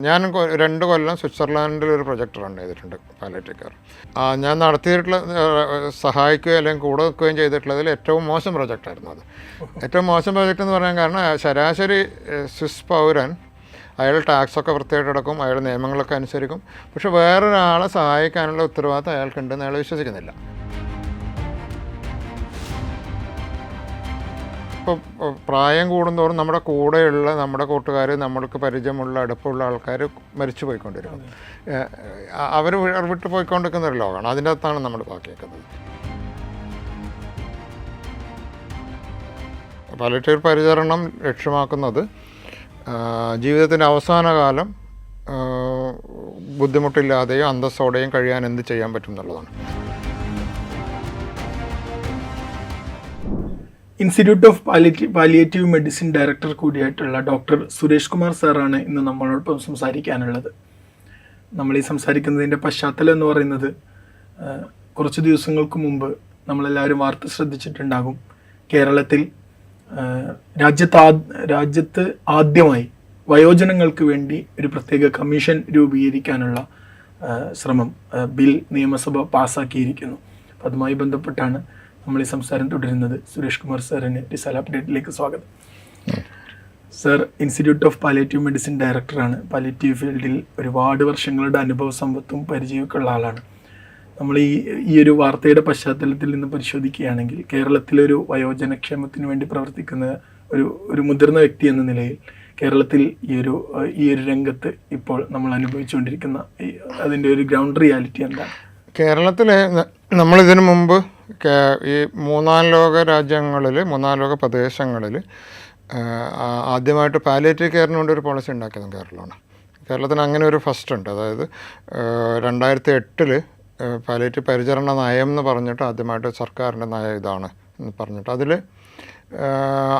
ഞാൻ 2 കൊല്ലം സ്വിറ്റ്സർലാൻഡിൽ ഒരു project run ചെയ്തിട്ടുണ്ട് പാലിയേറ്റീവ് കെയർ. ഞാൻ നടത്തിയിട്ടുള്ള സഹായിക്കുകയും അല്ലെങ്കിൽ കൂടെ നിൽക്കുകയും ചെയ്തിട്ടുള്ളതിൽ ഏറ്റവും മോശം പ്രൊജക്റ്റായിരുന്നു അത്. ഏറ്റവും മോശം പ്രൊജക്റ്റ് എന്ന് പറയാൻ കാരണം ശരാശരി സ്വിസ് പൗരൻ അയാൾ ടാക്സൊക്കെ വൃത്തിയായിട്ട് അടക്കും, അയാൾ നിയമങ്ങളൊക്കെ അനുസരിക്കും, പക്ഷെ വേറൊരാളെ സഹായിക്കാനുള്ള ഉത്തരവാദിത്തം അയാൾക്കുണ്ടെന്ന് അയാൾ വിശ്വസിക്കുന്നില്ല. ഇപ്പോൾ പ്രായം കൂടുന്തോറും നമ്മുടെ കൂടെയുള്ള നമ്മുടെ കൂട്ടുകാർ, നമ്മൾക്ക് പരിചയമുള്ള അടുപ്പമുള്ള ആൾക്കാർ മരിച്ചു പോയിക്കൊണ്ടിരിക്കും. അവർ വിട്ടു പോയിക്കൊണ്ടിരിക്കുന്ന ഒരു ലോകമാണ്. അതിൻ്റെ അകത്താണ് നമ്മൾ ബാക്കി നിൽക്കുന്നത്. പാലിയേറ്റീവ് പരിചരണം ലക്ഷ്യമാക്കുന്നത് ജീവിതത്തിൻ്റെ അവസാന കാലം ബുദ്ധിമുട്ടില്ലാതെയും അന്തസ്സോടെയും കഴിയാൻ എന്ത് ചെയ്യാൻ പറ്റും എന്നുള്ളതാണ്. Institute of palliative medicine director കൂടിയായിട്ടുള്ള ഡോക്ടർ സുരേഷ് കുമാർ സാറാണ് ഇന്ന് നമ്മളോടൊപ്പം സംസാരിക്കാനുള്ളത്. നമ്മൾ ഈ സംസാരിക്കുന്നതിൻ്റെ പശ്ചാത്തലം എന്ന് പറയുന്നത്, കുറച്ച് ദിവസങ്ങൾക്ക് മുമ്പ് നമ്മളെല്ലാവരും വാർത്ത ശ്രദ്ധിച്ചിട്ടുണ്ടാകും. കേരളത്തിൽ രാജ്യത്ത് ആദ്യമായി വയോജനങ്ങൾക്ക് വേണ്ടി ഒരു പ്രത്യേക കമ്മീഷൻ രൂപീകരിക്കാനുള്ള ശ്രമം ബിൽ നിയമസഭ പാസ്സാക്കിയിരിക്കുന്നു. അപ്പം അതുമായി ബന്ധപ്പെട്ടാണ് നമ്മൾ ഈ സംസാരം തുടരുന്നത്. സുരേഷ് കുമാർ സാറിന് ഡിസാൽ അപ്ഡേറ്റിലേക്ക് സ്വാഗതം. Sir institute of palliative medicine ഡയറക്ടറാണ്. പാലിയേറ്റീവ് ഫീൽഡിൽ ഒരുപാട് വർഷങ്ങളുടെ അനുഭവ സമ്പത്തും പരിചയമൊക്കെ ഉള്ള ആളാണ്. നമ്മൾ ഈ ഒരു വാർത്തയുടെ പശ്ചാത്തലത്തിൽ നിന്ന് പരിശോധിക്കുകയാണെങ്കിൽ, കേരളത്തിലൊരു വയോജനക്ഷേമത്തിന് വേണ്ടി പ്രവർത്തിക്കുന്ന ഒരു മുതിർന്ന വ്യക്തി എന്ന നിലയിൽ കേരളത്തിൽ ഈ ഒരു രംഗത്ത് ഇപ്പോൾ നമ്മൾ അനുഭവിച്ചുകൊണ്ടിരിക്കുന്ന അതിൻ്റെ ഒരു ഗ്രൗണ്ട് റിയാലിറ്റി എന്താണ്? കേരളത്തിലെ നമ്മളിതിനു മുമ്പ് ഈ 3-ാം ലോക രാജ്യങ്ങളിൽ, 3-ാം ലോക പ്രദേശങ്ങളിൽ ആദ്യമായിട്ട് പാലിയേറ്റീവ് കെയറിന് വേണ്ടി ഒരു പോളിസി ഉണ്ടാക്കിയതും കേരളമാണ്. കേരളത്തിന് അങ്ങനെ ഒരു ഫസ്റ്റ് ഉണ്ട്. അതായത് 2008 പാലിയേറ്റീവ് പരിചരണ നയം എന്ന് പറഞ്ഞിട്ട് ആദ്യമായിട്ട് സർക്കാരിൻ്റെ നയം ഇതാണ് എന്ന് പറഞ്ഞിട്ട്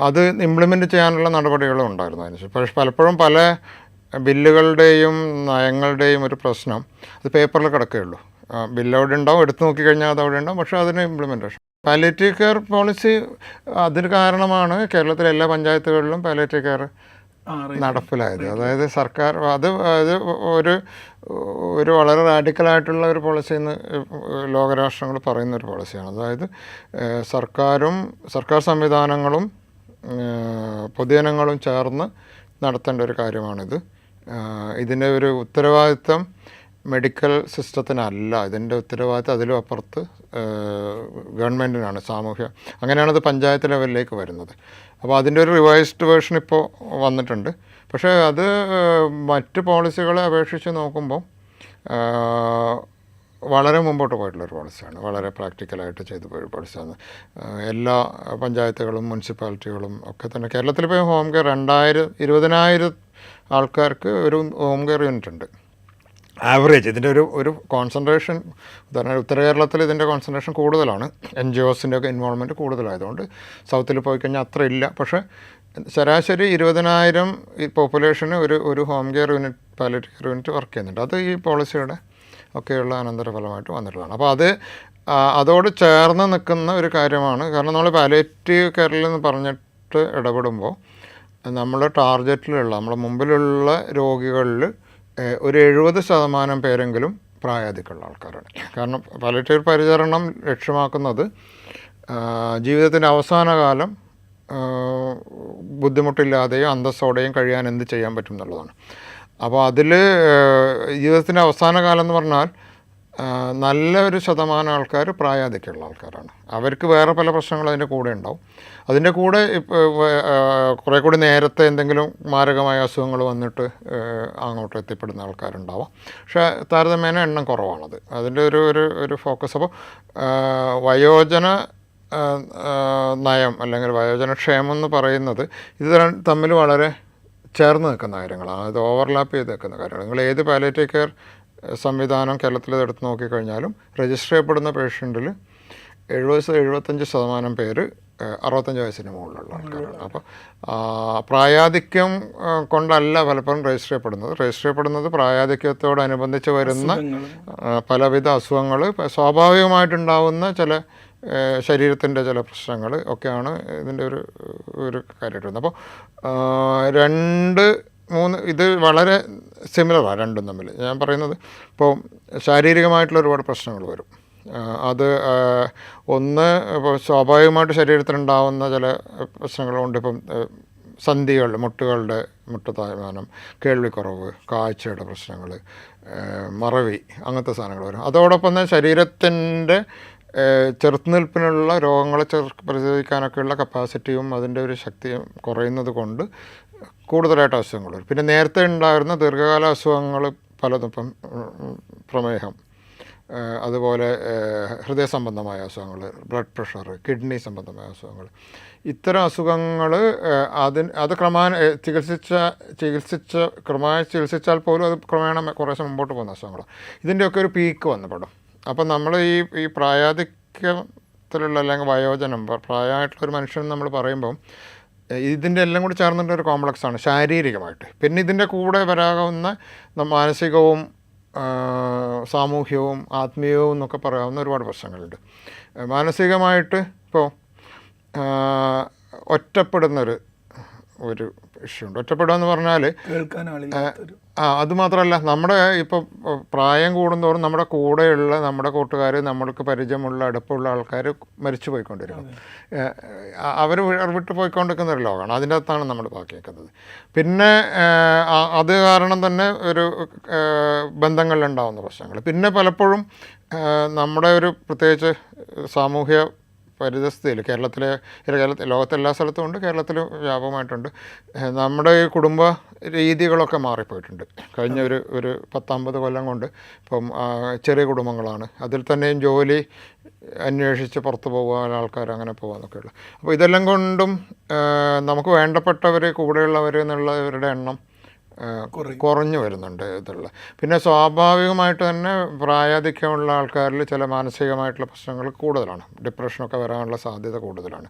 അത് ഇംപ്ലിമെൻ്റ് ചെയ്യാനുള്ള നടപടികളും ഉണ്ടായിരുന്നു. അതിന് പക്ഷേ പലപ്പോഴും പല ബില്ലുകളുടെയും നയങ്ങളുടെയും ഒരു പ്രശ്നം, അത് പേപ്പറിൽ കിടക്കുകയുള്ളൂ. ബില്ല് അവിടെ ഉണ്ടാവും, എടുത്തു നോക്കിക്കഴിഞ്ഞാൽ അത് അവിടെ ഉണ്ടാവും, പക്ഷേ അതിന് ഇംപ്ലിമെൻറ്റേഷൻ. പാലിയേറ്റീവ് കെയർ പോളിസി അതിന് കാരണമാണ് കേരളത്തിലെ എല്ലാ പഞ്ചായത്തുകളിലും പാലിയേറ്റീവ് കെയർ നടപ്പിലായത്. അതായത് സർക്കാർ അത് ഒരു വളരെ റാഡിക്കലായിട്ടുള്ള ഒരു പോളിസി എന്ന് ലോകരാഷ്ട്രങ്ങൾ പറയുന്നൊരു പോളിസിയാണ്. അതായത് സർക്കാർ സംവിധാനങ്ങളും പൊതുജനങ്ങളും ചേർന്ന് നടത്തേണ്ട ഒരു കാര്യമാണിത്. ഇതിൻ്റെ ഒരു ഉത്തരവാദിത്തം മെഡിക്കൽ സിസ്റ്റത്തിനല്ല, ഇതിൻ്റെ ഉത്തരവാദിത്തം അതിലും അപ്പുറത്ത് ഗവൺമെൻറ്റിനാണ്, അങ്ങനെയാണ് ഇത് പഞ്ചായത്ത് ലെവലിലേക്ക് വരുന്നത്. അപ്പോൾ അതിൻ്റെ ഒരു റിവൈസ്ഡ് വേർഷൻ ഇപ്പോൾ വന്നിട്ടുണ്ട്. പക്ഷേ അത് മറ്റ് പോളിസികളെ അപേക്ഷിച്ച് നോക്കുമ്പോൾ വളരെ മുമ്പോട്ട് പോയിട്ടുള്ളൊരു പോളിസിയാണ്, വളരെ പ്രാക്ടിക്കലായിട്ട് ചെയ്തു പോയൊരു പോളിസിയാണ്. എല്ലാ പഞ്ചായത്തുകളും മുനിസിപ്പാലിറ്റികളും ഒക്കെ തന്നെ കേരളത്തിലിപ്പോൾ ഹോം കെയർ 20,000 ആൾക്കാർക്ക് ഒരു ഹോം കെയർ യൂണിറ്റ് ഉണ്ട് ആവറേജ്. ഇതിൻ്റെ ഒരു കോൺസെൻട്രേഷൻ, ഉദാഹരണം ഉത്തര കേരളത്തിൽ ഇതിൻ്റെ കോൺസെൻട്രേഷൻ കൂടുതലാണ്. NGOസിൻ്റെ ഒക്കെ ഇൻവോൾവ്മെൻറ്റ് കൂടുതലായതുകൊണ്ട് സൗത്തിൽ പോയി കഴിഞ്ഞാൽ അത്ര ഇല്ല. പക്ഷേ ശരാശരി 20,000 ഈ പോപ്പുലേഷന് ഒരു home care unit, palliative care unit work ചെയ്യുന്നുണ്ട്. അത് ഈ പോളിസിയുടെ ഒക്കെയുള്ള അനന്തരഫലമായിട്ട് വന്നിട്ടുള്ളതാണ്. അപ്പോൾ അതോട് ചേർന്ന് നിൽക്കുന്ന ഒരു കാര്യമാണ്. കാരണം നമ്മൾ പാലിയേറ്റീവ് കെയറിൽ എന്ന് പറഞ്ഞിട്ട് ഇടപെടുമ്പോൾ നമ്മൾ ടാർഗറ്റിലുള്ള നമ്മുടെ മുമ്പിലുള്ള രോഗികളിൽ ഒരു 70% പേരെങ്കിലും പ്രായാധികമുള്ള ആൾക്കാരാണ്. കാരണം പാലിയേറ്റീവ് പരിചരണം ലക്ഷ്യമാക്കുന്നത് ജീവിതത്തിൻ്റെ അവസാന കാലം ബുദ്ധിമുട്ടില്ലാതെയും അന്തസ്സോടെയും കഴിയാൻ എന്ത് ചെയ്യാൻ പറ്റും എന്നുള്ളതാണ്. അപ്പോൾ അതിൽ ജീവിതത്തിൻ്റെ അവസാന കാലം എന്ന് പറഞ്ഞാൽ നല്ലൊരു ശതമാനം ആൾക്കാർ പ്രായാധിക്യമുള്ള ആൾക്കാരാണ്. അവർക്ക് വേറെ പല പ്രശ്നങ്ങളും അതിൻ്റെ കൂടെ ഉണ്ടാവും. അതിൻ്റെ കൂടെ കുറേ കൂടി നേരത്തെ എന്തെങ്കിലും മാരകമായ അസുഖങ്ങൾ വന്നിട്ട് അങ്ങോട്ട് എത്തിപ്പെടുന്ന ആൾക്കാരുണ്ടാവാം. പക്ഷേ താരതമ്യേന എണ്ണം കുറവാണത്. അതിൻ്റെ ഒരു ഫോക്കസ്. അപ്പോൾ വയോജന നയം അല്ലെങ്കിൽ വയോജനക്ഷേമം എന്ന് പറയുന്നത് ഇത് തമ്മിൽ വളരെ ചേർന്ന് നിൽക്കുന്ന കാര്യങ്ങളാണ്. അത് ഓവർലാപ്പ് ചെയ്ത് നിൽക്കുന്ന കാര്യങ്ങൾ. നിങ്ങൾ ഏത് പാലിയേറ്റീവ് കെയർ സംവിധാനം കേരളത്തിൽ എടുത്ത് നോക്കിക്കഴിഞ്ഞാലും രജിസ്റ്റർ ചെയ്യപ്പെടുന്ന പേഷ്യൻറ്റിൽ 70-75% പേര് 65 വയസ്സിന് മുകളിലുള്ള ആൾക്കാരാണ്. അപ്പോൾ പ്രായാധിക്യം കൊണ്ടല്ല പലപ്പോഴും രജിസ്റ്റർ ചെയ്യപ്പെടുന്നത് പ്രായാധിക്യത്തോടനുബന്ധിച്ച് വരുന്ന പലവിധ അസുഖങ്ങൾ, സ്വാഭാവികമായിട്ടുണ്ടാവുന്ന ചില ശരീരത്തിൻ്റെ ചില പ്രശ്നങ്ങൾ ഒക്കെയാണ് ഇതിൻ്റെ ഒരു കാര്യമായിട്ട് വരുന്നത്. അപ്പോൾ 2 ഇത് വളരെ സിമിലറാണ് രണ്ടും തമ്മിൽ. ഞാൻ പറയുന്നത് ഇപ്പോൾ ശാരീരികമായിട്ടുള്ള ഒരുപാട് പ്രശ്നങ്ങൾ വരും. അത് ഒന്ന് ഇപ്പോൾ സ്വാഭാവികമായിട്ട് ശരീരത്തിലുണ്ടാവുന്ന ചില പ്രശ്നങ്ങളുണ്ട്. ഇപ്പം മുട്ടുകളുടെ മുട്ടുതായ്മാനം, കേൾവിക്കുറവ്, കാഴ്ചയുടെ പ്രശ്നങ്ങൾ, മറവി, അങ്ങനത്തെ സാധനങ്ങൾ വരും. അതോടൊപ്പം തന്നെ ശരീരത്തിൻ്റെ ചെറുത്തുനിൽപ്പിനുള്ള രോഗങ്ങളെ പ്രതിരോധിക്കാനൊക്കെയുള്ള കപ്പാസിറ്റിയും അതിൻ്റെ ഒരു ശക്തിയും കുറയുന്നത് കൊണ്ട് കൂടുതലായിട്ട് അസുഖങ്ങൾ വരും. പിന്നെ നേരത്തെ ഉണ്ടായിരുന്ന ദീർഘകാല അസുഖങ്ങൾ പലതും, ഇപ്പം പ്രമേഹം, അതുപോലെ ഹൃദയ സംബന്ധമായ അസുഖങ്ങൾ, ബ്ലഡ് പ്രഷർ, കിഡ്നി സംബന്ധമായ അസുഖങ്ങൾ, ഇത്തരം അസുഖങ്ങൾ അത് ചികിത്സിച്ചാൽ പോലും അത് ക്രമേണ കുറേശ്ശെ മുമ്പോട്ട് പോകുന്ന അസുഖങ്ങളാണ്. ഇതിൻ്റെയൊക്കെ ഒരു പീക്ക് വന്നപ്പെടും. അപ്പം നമ്മൾ ഈ പ്രായാധിക്യത്തിലുള്ള അല്ലെങ്കിൽ വയോജനം, പ്രായമായിട്ടുള്ളൊരു മനുഷ്യൻ നമ്മൾ പറയുമ്പം ഇതിൻ്റെ എല്ലാം കൂടി ചേർന്നിട്ട് ഒരു കോംപ്ലക്സാണ് ശാരീരികമായിട്ട്. പിന്നെ ഇതിൻ്റെ കൂടെ വരാവുന്ന മാനസികവും സാമൂഹ്യവും ആത്മീയവും എന്നൊക്കെ പറയാവുന്ന ഒരുപാട് പ്രശ്നങ്ങളുണ്ട്. മാനസികമായിട്ട് ഇപ്പോൾ ഒറ്റപ്പെടുന്നൊരു ഇഷ്യൂ ഉണ്ട്. ഒറ്റപ്പെടുക എന്ന് പറഞ്ഞാൽ അതുമാത്രമല്ല, നമ്മുടെ ഇപ്പോൾ പ്രായം കൂടുന്തോറും നമ്മുടെ കൂടെയുള്ള നമ്മുടെ കൂട്ടുകാർ, നമ്മൾക്ക് പരിചയമുള്ള അടുപ്പമുള്ള ആൾക്കാർ മരിച്ചു പോയിക്കൊണ്ടിരിക്കും. അവർ വിട്ടു പോയിക്കൊണ്ടിരിക്കുന്ന ഒരു ലോകമാണ്. അതിൻ്റെ അകത്താണ് നമ്മൾ ബാക്കി നിൽക്കുന്നത്. പിന്നെ അത് കാരണം തന്നെ ഒരു ബന്ധങ്ങളിലുണ്ടാകുന്ന പ്രശ്നങ്ങൾ. പിന്നെ പലപ്പോഴും നമ്മുടെ ഒരു പ്രത്യേകിച്ച് സാമൂഹ്യ പരിതസ്ഥിതിയിൽ ലോകത്തെ എല്ലാ സ്ഥലത്തും ഉണ്ട്, കേരളത്തിലും വ്യാപകമായിട്ടുണ്ട്. നമ്മുടെ ഈ കുടുംബ രീതികളൊക്കെ മാറിപ്പോയിട്ടുണ്ട് കഴിഞ്ഞ ഒരു 10-50 കൊല്ലം കൊണ്ട്. ഇപ്പം ചെറിയ കുടുംബങ്ങളാണ്, അതിൽ തന്നെയും ജോലി അന്വേഷിച്ച് പുറത്ത് പോകാൻ ആൾക്കാർ അങ്ങനെ പോകാമെന്നൊക്കെ ഉള്ളു. അപ്പോൾ ഇതെല്ലാം കൊണ്ടും നമുക്ക് വേണ്ടപ്പെട്ടവർ, കൂടെയുള്ളവർ എന്നുള്ളവരുടെ എണ്ണം കുറഞ്ഞു വരുന്നുണ്ട് ഇതുള്ള. പിന്നെ സ്വാഭാവികമായിട്ട് തന്നെ പ്രായാധിക്യമുള്ള ആൾക്കാരിൽ ചില മാനസികമായിട്ടുള്ള പ്രശ്നങ്ങൾ കൂടുതലാണ്, ഡിപ്രഷനൊക്കെ വരാനുള്ള സാധ്യത കൂടുതലാണ്.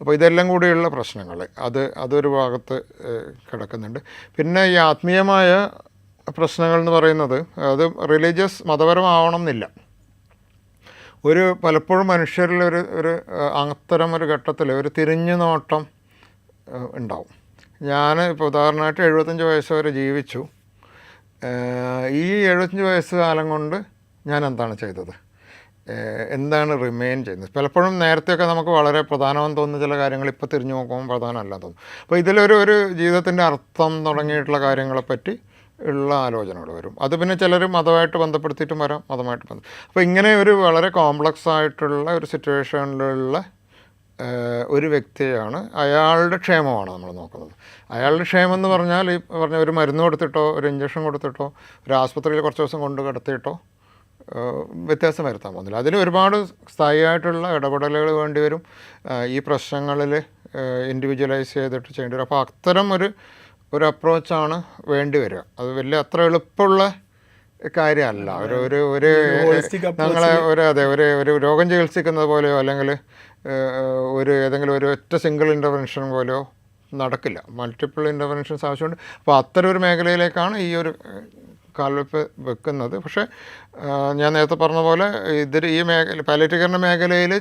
അപ്പോൾ ഇതെല്ലാം കൂടിയുള്ള പ്രശ്നങ്ങൾ അതൊരു ഭാഗത്ത് കിടക്കുന്നുണ്ട്. പിന്നെ ഈ ആത്മീയമായ പ്രശ്നങ്ങൾ എന്ന് പറയുന്നത് അത് മതപരമാവണം എന്നില്ല. പലപ്പോഴും മനുഷ്യരിൽ അത്തരം ഒരു ഘട്ടത്തിൽ ഒരു തിരിഞ്ഞു നോട്ടം ഉണ്ടാവും. ഞാൻ ഇപ്പോൾ ഉദാഹരണമായിട്ട് 75 വയസ്സ് വരെ ജീവിച്ചു. ഈ 75 വയസ്സ് കാലം കൊണ്ട് ഞാൻ എന്താണ് ചെയ്തത്, എന്താണ് റിമെയിൻ ചെയ്യുന്നത്? പലപ്പോഴും നേരത്തെയൊക്കെ നമുക്ക് വളരെ പ്രധാനമെന്ന് തോന്നുന്ന ചില കാര്യങ്ങൾ ഇപ്പോൾ തിരിഞ്ഞു നോക്കുമ്പോൾ പ്രധാനമല്ല തോന്നും. അപ്പോൾ ഇതിലൊരു ജീവിതത്തിൻ്റെ അർത്ഥം തുടങ്ങിയിട്ടുള്ള കാര്യങ്ങളെപ്പറ്റി ഉള്ള ആലോചനകൾ വരും. അത് പിന്നെ ചിലർ മതമായിട്ട് ബന്ധപ്പെടുത്തിയിട്ടും വരാം, അപ്പോൾ ഇങ്ങനെ ഒരു വളരെ കോംപ്ലക്സ് ആയിട്ടുള്ള ഒരു സിറ്റുവേഷനിലുള്ള ഒരു വ്യക്തിയാണ്, അയാളുടെ ക്ഷേമമാണ് നമ്മൾ നോക്കുന്നത്. അയാളുടെ ക്ഷേമം എന്ന് പറഞ്ഞാൽ ഈ പറഞ്ഞ ഒരു മരുന്ന് കൊടുത്തിട്ടോ ഒരു ഇഞ്ചക്ഷൻ കൊടുത്തിട്ടോ ഒരു ആസ്പത്രിയിൽ കുറച്ച് ദിവസം കൊണ്ട് കിടത്തിയിട്ടോ വ്യത്യാസം വരുത്താൻ പോകുന്നില്ല. അതിൽ ഒരുപാട് സ്ഥായിയായിട്ടുള്ള ഇടപെടലുകൾ വേണ്ടി വരും. ഈ പ്രശ്നങ്ങളിൽ ഇൻഡിവിജ്വലൈസ് ചെയ്തിട്ട് ചെയ്യേണ്ടി വരും. അപ്പോൾ അത്തരം ഒരു അപ്രോച്ചാണ് വേണ്ടി വരിക. അത് വലിയ അത്ര എളുപ്പമുള്ള കാര്യമല്ല. ഒരു രോഗം ചികിത്സിക്കുന്നത് പോലെയോ അല്ലെങ്കിൽ ഏതെങ്കിലും ഒരു ഒറ്റ സിംഗിൾ ഇൻ്റർവെൻഷൻ പോലെയോ നടക്കില്ല. മൾട്ടിപ്പിൾ ഇൻ്റർവെൻഷൻസ് ആവശ്യമുണ്ട്. അപ്പോൾ അത്തരം ഒരു മേഖലയിലേക്കാണ് ഈ ഒരു കാൽവെപ്പ് വെക്കുന്നത്. പക്ഷേ ഞാൻ നേരത്തെ പറഞ്ഞ പോലെ ഈ പാലിയേറ്റീവ് കെയറിൻ്റെ മേഖലയിൽ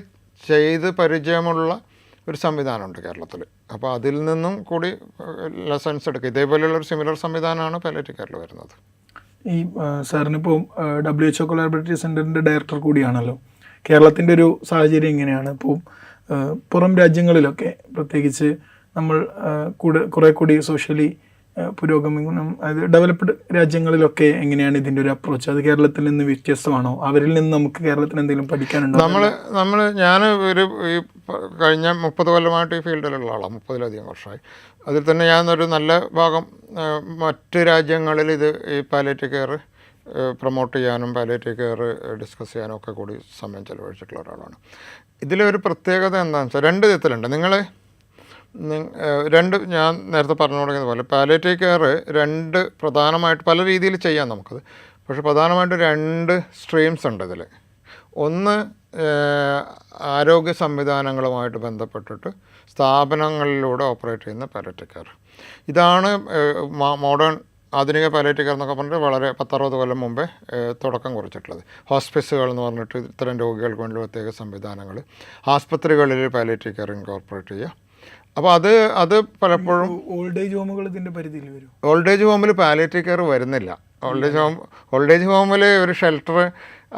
ചെയ്ത് പരിചയമുള്ള ഒരു സംവിധാനമുണ്ട് കേരളത്തിൽ. അപ്പോൾ അതിൽ നിന്നും കൂടി ലെസൺസ് എടുക്കുക. ഇതേപോലെയുള്ള ഒരു സിമിലർ സംവിധാനമാണ് പാലിയേറ്റീവ് കെയറിൽ വരുന്നത്. ഈ സാറിനിപ്പോൾ WHO കൊളാബറേറ്ററി സെൻറ്ററിൻ്റെ ഡയറക്ടർ കൂടിയാണല്ലോ. കേരളത്തിൻ്റെ ഒരു സാഹചര്യം എങ്ങനെയാണ്? ഇപ്പോൾ പുറം രാജ്യങ്ങളിലൊക്കെ പ്രത്യേകിച്ച് നമ്മൾ കുറേ കൂടി സോഷ്യലി പുരോഗമനം, അതായത് ഡെവലപ്ഡ് രാജ്യങ്ങളിലൊക്കെ എങ്ങനെയാണ് ഇതിൻ്റെ ഒരു അപ്രോച്ച്? അത് കേരളത്തിൽ നിന്ന് വ്യത്യസ്തമാണോ? അവരിൽ നിന്ന് നമുക്ക് കേരളത്തിന് എന്തെങ്കിലും പഠിക്കാനുണ്ടോ? ഞാൻ ഈ കഴിഞ്ഞ 30 കൊല്ലമായിട്ട് ഈ ഫീൽഡിലുള്ള ആളാണ്, 30-ലധികം വർഷമായി. അതിൽ തന്നെ ഞാനൊരു നല്ല ഭാഗം മറ്റ് രാജ്യങ്ങളിൽ ഈ പാലിയേറ്റീവ് കെയർ പ്രൊമോട്ട് ചെയ്യാനും പാലിയേറ്റീവ് കെയർ ഡിസ്കസ് ചെയ്യാനും ഒക്കെ കൂടി സമയം ചെലവഴിച്ചിട്ടുള്ള ഒരാളാണ്. ഇതിലൊരു പ്രത്യേകത എന്താണെന്ന് വെച്ചാൽ 2 വിധത്തിലുണ്ട്. ഞാൻ നേരത്തെ പറഞ്ഞു തുടങ്ങിയതുപോലെ പാലിയേറ്റീവ് കെയർ പ്രധാനമായിട്ട് പല രീതിയിൽ ചെയ്യാം നമുക്കത്. പക്ഷെ പ്രധാനമായിട്ട് 2 സ്ട്രീംസ് ഉണ്ട് ഇതിൽ. ഒന്ന് ആരോഗ്യ സംവിധാനങ്ങളുമായിട്ട് ബന്ധപ്പെട്ടിട്ട് സ്ഥാപനങ്ങളിലൂടെ ഓപ്പറേറ്റ് ചെയ്യുന്ന പാലിയേറ്റീവ് കെയർ. ഇതാണ് മോഡേൺ ആധുനിക പാലിയേറ്റീവ് കെയർ എന്നൊക്കെ പറഞ്ഞിട്ട് വളരെ 10-60 കൊല്ലം മുമ്പേ തുടക്കം കുറിച്ചിട്ടുള്ളത്. ഹോസ്പിസുകൾ എന്ന് പറഞ്ഞിട്ട് ഇത്തരം രോഗികൾക്ക് വേണ്ടി പ്രത്യേക സംവിധാനങ്ങൾ, ആസ്പത്രികളിൽ പാലിയേറ്റീവ് കെയർ ഇൻകോർപ്പറേറ്റ് ചെയ്യുക, അപ്പോൾ അത് പലപ്പോഴും ഓൾഡ് ഏജ് ഹോമുകൾ ഇതിൻ്റെ പരിധിയിൽ വരും. ഓൾഡ് ഏജ് ഹോമിൽ പാലിയേറ്റീവ് കെയർ വരുന്നില്ല. ഓൾഡ് ഏജ് ഹോമിൽ ഒരു ഷെൽട്ടർ,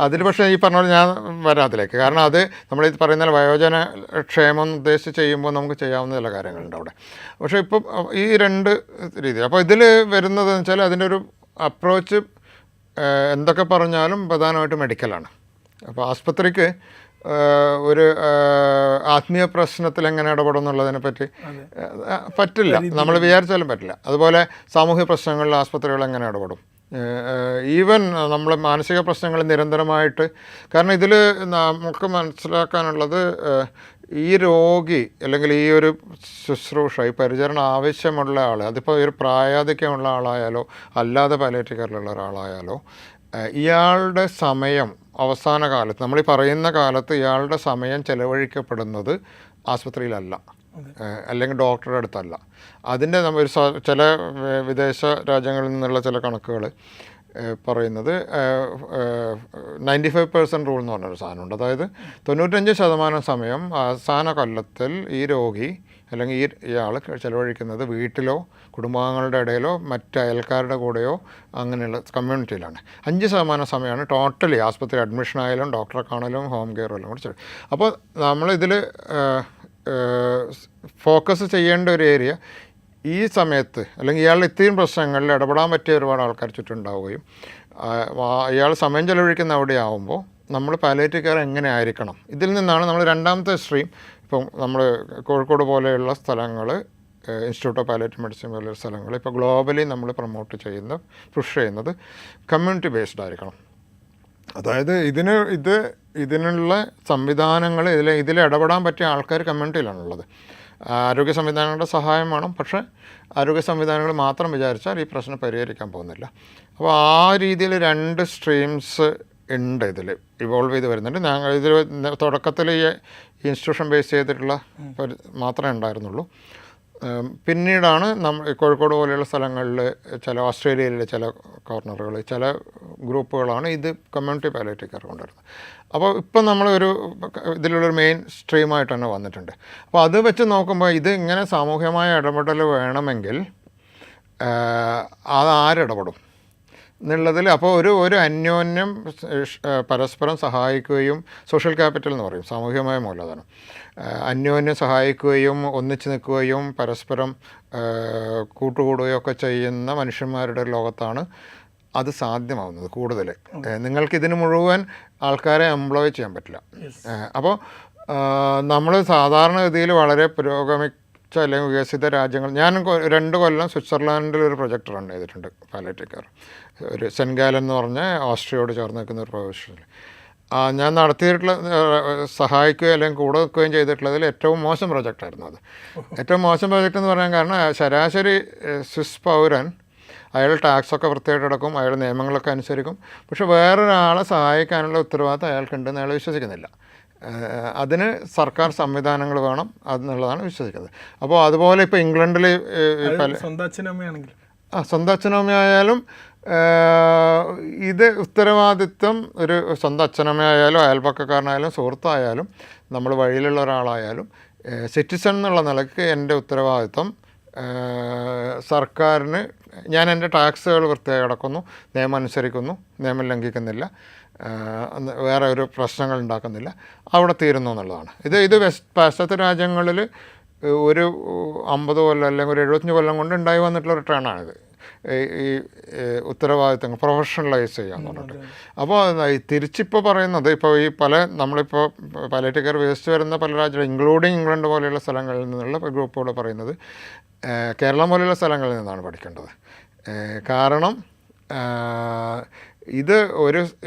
അതിൽ പക്ഷേ ഈ പറഞ്ഞ പോലെ ഞാൻ വരാം അതിലേക്ക്. കാരണം അത് നമ്മൾ ഈ പറയുന്ന വയോജന ക്ഷേമം ഉദ്ദേശിച്ച് ചെയ്യുമ്പോൾ നമുക്ക് ചെയ്യാവുന്ന ചില കാര്യങ്ങളുണ്ട് അവിടെ. പക്ഷേ ഇപ്പം ഈ രണ്ട് രീതി, അപ്പോൾ ഇതിൽ വരുന്നതെന്ന് വെച്ചാൽ അതിൻ്റെ ഒരു അപ്രോച്ച് എന്തൊക്കെ പറഞ്ഞാലും പ്രധാനമായിട്ട് മെഡിക്കലാണ്. അപ്പോൾ ആസ്പത്രിക്ക് ഒരു ആത്മീയ പ്രശ്നത്തിൽ എങ്ങനെ ഇടപെടും എന്നുള്ളതിനെ പറ്റി പറ്റില്ല, നമ്മൾ വിചാരിച്ചാലും പറ്റില്ല. അതുപോലെ സാമൂഹ്യ പ്രശ്നങ്ങളിൽ ആസ്പത്രികൾ എങ്ങനെ ഇടപെടും, ഈവൻ നമ്മൾ മാനസിക പ്രശ്നങ്ങൾ നിരന്തരമായിട്ട്. കാരണം ഇതിൽ നമുക്ക് മനസ്സിലാക്കാനുള്ളത്, ഈ രോഗി അല്ലെങ്കിൽ ഈ ഒരു ശുശ്രൂഷ, ഈ പരിചരണം ആവശ്യമുള്ള ആൾ, അതിപ്പോൾ ഒരു പ്രായാധിക്യമുള്ള ആളായാലോ അല്ലാതെ പാലിയേറ്റീവ് കെയറിലുള്ള ഒരാളായാലോ, ഇയാളുടെ സമയം അവസാന കാലത്ത്, നമ്മൾ ഈ പറയുന്ന കാലത്ത് ഇയാളുടെ സമയം ചെലവഴിക്കപ്പെടുന്നത് ആസ്പത്രിയിലല്ല, അല്ലെങ്കിൽ ഡോക്ടറുടെ അടുത്തല്ല. അതിൻ്റെ ഒരു ചില വിദേശ രാജ്യങ്ങളിൽ നിന്നുള്ള ചില കണക്കുകൾ പറയുന്നത് 95% റൂൾ എന്ന് പറഞ്ഞൊരു സാധനമുണ്ട്. അതായത് 95% സമയം അവസാന കൊല്ലത്തിൽ ഈ രോഗി അല്ലെങ്കിൽ ഇയാൾ ചിലവഴിക്കുന്നത് വീട്ടിലോ കുടുംബാംഗങ്ങളുടെ ഇടയിലോ മറ്റ് അയൽക്കാരുടെ കൂടെയോ അങ്ങനെയുള്ള കമ്മ്യൂണിറ്റിയിലാണ്. 5% സമയമാണ് ടോട്ടലി ആസ്പത്രി അഡ്മിഷൻ ആയാലും ഡോക്ടറെ കാണലും ഹോം കെയറും എല്ലാം കൂടി. അപ്പോൾ നമ്മളിതിൽ ഫോക്കസ് ചെയ്യേണ്ട ഒരു ഏരിയ, ഈ സമയത്ത് അല്ലെങ്കിൽ ഇയാളുടെ ഇത്രയും പ്രശ്നങ്ങളിൽ ഇടപെടാൻ പറ്റിയ ഒരുപാട് ആൾക്കാർ ചുറ്റുണ്ടാവുകയും ഇയാൾ സമയം ചെലവഴിക്കുന്ന അവിടെ ആവുമ്പോൾ നമ്മൾ പാലിയേറ്റീവ് കെയർ എങ്ങനെ ആയിരിക്കണം, ഇതിൽ നിന്നാണ് നമ്മൾ രണ്ടാമത്തെ സ്ട്രീം. ഇപ്പം നമ്മൾ കോഴിക്കോട് പോലെയുള്ള സ്ഥലങ്ങൾ, ഇൻസ്റ്റിറ്റ്യൂട്ട് ഓഫ് പാലിയേറ്റീവ് മെഡിസിൻ പോലെയുള്ള സ്ഥലങ്ങൾ ഇപ്പോൾ ഗ്ലോബലി നമ്മൾ പ്രൊമോട്ട് പുഷ് ചെയ്യുന്നത് കമ്മ്യൂണിറ്റി ബേസ്ഡ് ആയിരിക്കണം. അതായത് ഇതിനുള്ള സംവിധാനങ്ങൾ, ഇതിൽ ഇടപെടാൻ പറ്റിയ ആൾക്കാർ കമ്മ്യൂണിറ്റിയിലാണുള്ളത്. ആരോഗ്യ സംവിധാനങ്ങളുടെ സഹായം വേണം, പക്ഷേ ആരോഗ്യ സംവിധാനങ്ങൾ മാത്രം വിചാരിച്ചാൽ ഈ പ്രശ്നം പരിഹരിക്കാൻ പോകുന്നില്ല. അപ്പോൾ ആ രീതിയിൽ രണ്ട് സ്ട്രീംസ് ഉണ്ട്, ഇതിൽ ഇവോൾവ് ചെയ്ത് വരുന്നുണ്ട്. ഞങ്ങൾ ഇതിൽ തുടക്കത്തിൽ ഈ ഇൻസ്റ്റിറ്റ്യൂഷൻ ബേസ് ചെയ്തിട്ടുള്ള മാത്രമേ ഉണ്ടായിരുന്നുള്ളൂ. പിന്നീടാണ് കോഴിക്കോട് പോലെയുള്ള സ്ഥലങ്ങളിൽ, ചില ഓസ്ട്രേലിയയിലെ ചില കോർണറുകൾ, ചില ഗ്രൂപ്പുകളാണ് ഇത് കമ്മ്യൂണിറ്റി പാലിയേറ്റീവ് കെയർ കൊണ്ടുവരുന്നത്. അപ്പോൾ ഇപ്പം നമ്മൾ ഇതിലുള്ളൊരു മെയിൻ സ്ട്രീമായിട്ട് തന്നെ വന്നിട്ടുണ്ട്. അപ്പോൾ അത് വെച്ച് നോക്കുമ്പോൾ ഇത് ഇങ്ങനെ സാമൂഹ്യമായ ഇടപെടൽ വേണമെങ്കിൽ അത് ആരിടപെടും എന്നുള്ളതിൽ, അപ്പോൾ ഒരു അന്യോന്യം പരസ്പരം സഹായിക്കുകയും, സോഷ്യൽ ക്യാപിറ്റൽ എന്ന് പറയും, സാമൂഹികമായ മൂലധനം, അന്യോന്യം സഹായിക്കുകയും ഒന്നിച്ച് നിൽക്കുകയും പരസ്പരം കൂട്ടുകൂടുകയും ഒക്കെ ചെയ്യുന്ന മനുഷ്യന്മാരുടെ ലോകത്താണ് അത് സാധ്യമാവുന്നത്. കൂടുതൽ നിങ്ങൾക്കിതിന് മുഴുവൻ ആൾക്കാരെ എംപ്ലോയ് ചെയ്യാൻ പറ്റില്ല. അപ്പോൾ നമ്മൾ സാധാരണഗതിയിൽ വളരെ അല്ലെങ്കിൽ വികസിത രാജ്യങ്ങൾ, ഞാൻ 2 കൊല്ലം സ്വിറ്റ്സർലാൻഡിൽ ഒരു പ്രൊജക്ട് റൺ ചെയ്തിട്ടുണ്ട് പാലിയേറ്റീവ് കെയർ. ഒരു സെൻഗാലൻ എന്ന് പറഞ്ഞ ഓസ്ട്രിയയോട് ചേർന്ന് നിൽക്കുന്ന ഒരു പ്രൊഫഷനിൽ ഞാൻ നടത്തിയിട്ടുള്ള, സഹായിക്കുകയും അല്ലെങ്കിൽ കൂടെ നിൽക്കുകയും ചെയ്തിട്ടുള്ളതിൽ ഏറ്റവും മോശം പ്രൊജക്റ്റായിരുന്നു അത്. ഏറ്റവും മോശം പ്രൊജക്റ്റ് എന്ന് പറയാൻ കാരണം, ശരാശരി സ്വിസ് പൗരൻ അയാൾ ടാക്സൊക്കെ വൃത്തിയായിട്ട് അടക്കും, അയാൾ നിയമങ്ങളൊക്കെ അനുസരിക്കും, പക്ഷെ വേറൊരാളെ സഹായിക്കാനുള്ള ഉത്തരവാദിത്തം അയാൾക്കുണ്ടെന്ന് അയാൾ വിശ്വസിക്കുന്നില്ല. അതിന് സർക്കാർ സംവിധാനങ്ങൾ വേണം എന്നുള്ളതാണ് വിശ്വസിക്കുന്നത്. അപ്പോൾ അതുപോലെ ഇപ്പോൾ ഇംഗ്ലണ്ടിൽ സ്വന്തം അച്ഛനമ്മയായാലും ഇത് ഉത്തരവാദിത്വം, ഒരു സ്വന്തം അച്ഛനമ്മയായാലും അയൽപക്കക്കാരനായാലും സുഹൃത്തായാലും നമ്മൾ വഴിയിലുള്ള ഒരാളായാലും സിറ്റിസൺ എന്നുള്ള നിലയ്ക്ക് എൻ്റെ ഉത്തരവാദിത്വം സർക്കാരിന്, ഞാൻ എൻ്റെ ടാക്സുകൾ വൃത്തിയായി അടക്കുന്നു, നിയമം അനുസരിക്കുന്നു, നിയമം ലംഘിക്കുന്നില്ല, വേറെ ഒരു പ്രശ്നങ്ങൾ ഉണ്ടാക്കുന്നില്ല, അവിടെ തീരുന്നു എന്നുള്ളതാണ്. ഇത് പാശ്ചാത്യ രാജ്യങ്ങളിൽ ഒരു 50 കൊല്ലം അല്ലെങ്കിൽ ഒരു 75 കൊല്ലം കൊണ്ട് ഉണ്ടായി വന്നിട്ടുള്ള റിട്ടേണാണിത്. ഈ ഉത്തരവാദിത്തങ്ങൾ പ്രൊഫഷണലൈസ് ചെയ്യാന്ന് പറഞ്ഞിട്ട്. അപ്പോൾ തിരിച്ചിപ്പോൾ പറയുന്നത്, ഇപ്പോൾ ഈ നമ്മളിപ്പോൾ പാലിയേറ്റീവ് കെയർ വേസ്റ്റ് വരുന്ന പല രാജ്യങ്ങളും, ഇൻക്ലൂഡിങ് ഇംഗ്ലണ്ട് പോലെയുള്ള സ്ഥലങ്ങളിൽ നിന്നുള്ള ഗ്രൂപ്പുകൾ പറയുന്നത് കേരളം പോലെയുള്ള സ്ഥലങ്ങളിൽ നിന്നാണ് പഠിക്കേണ്ടത്. കാരണം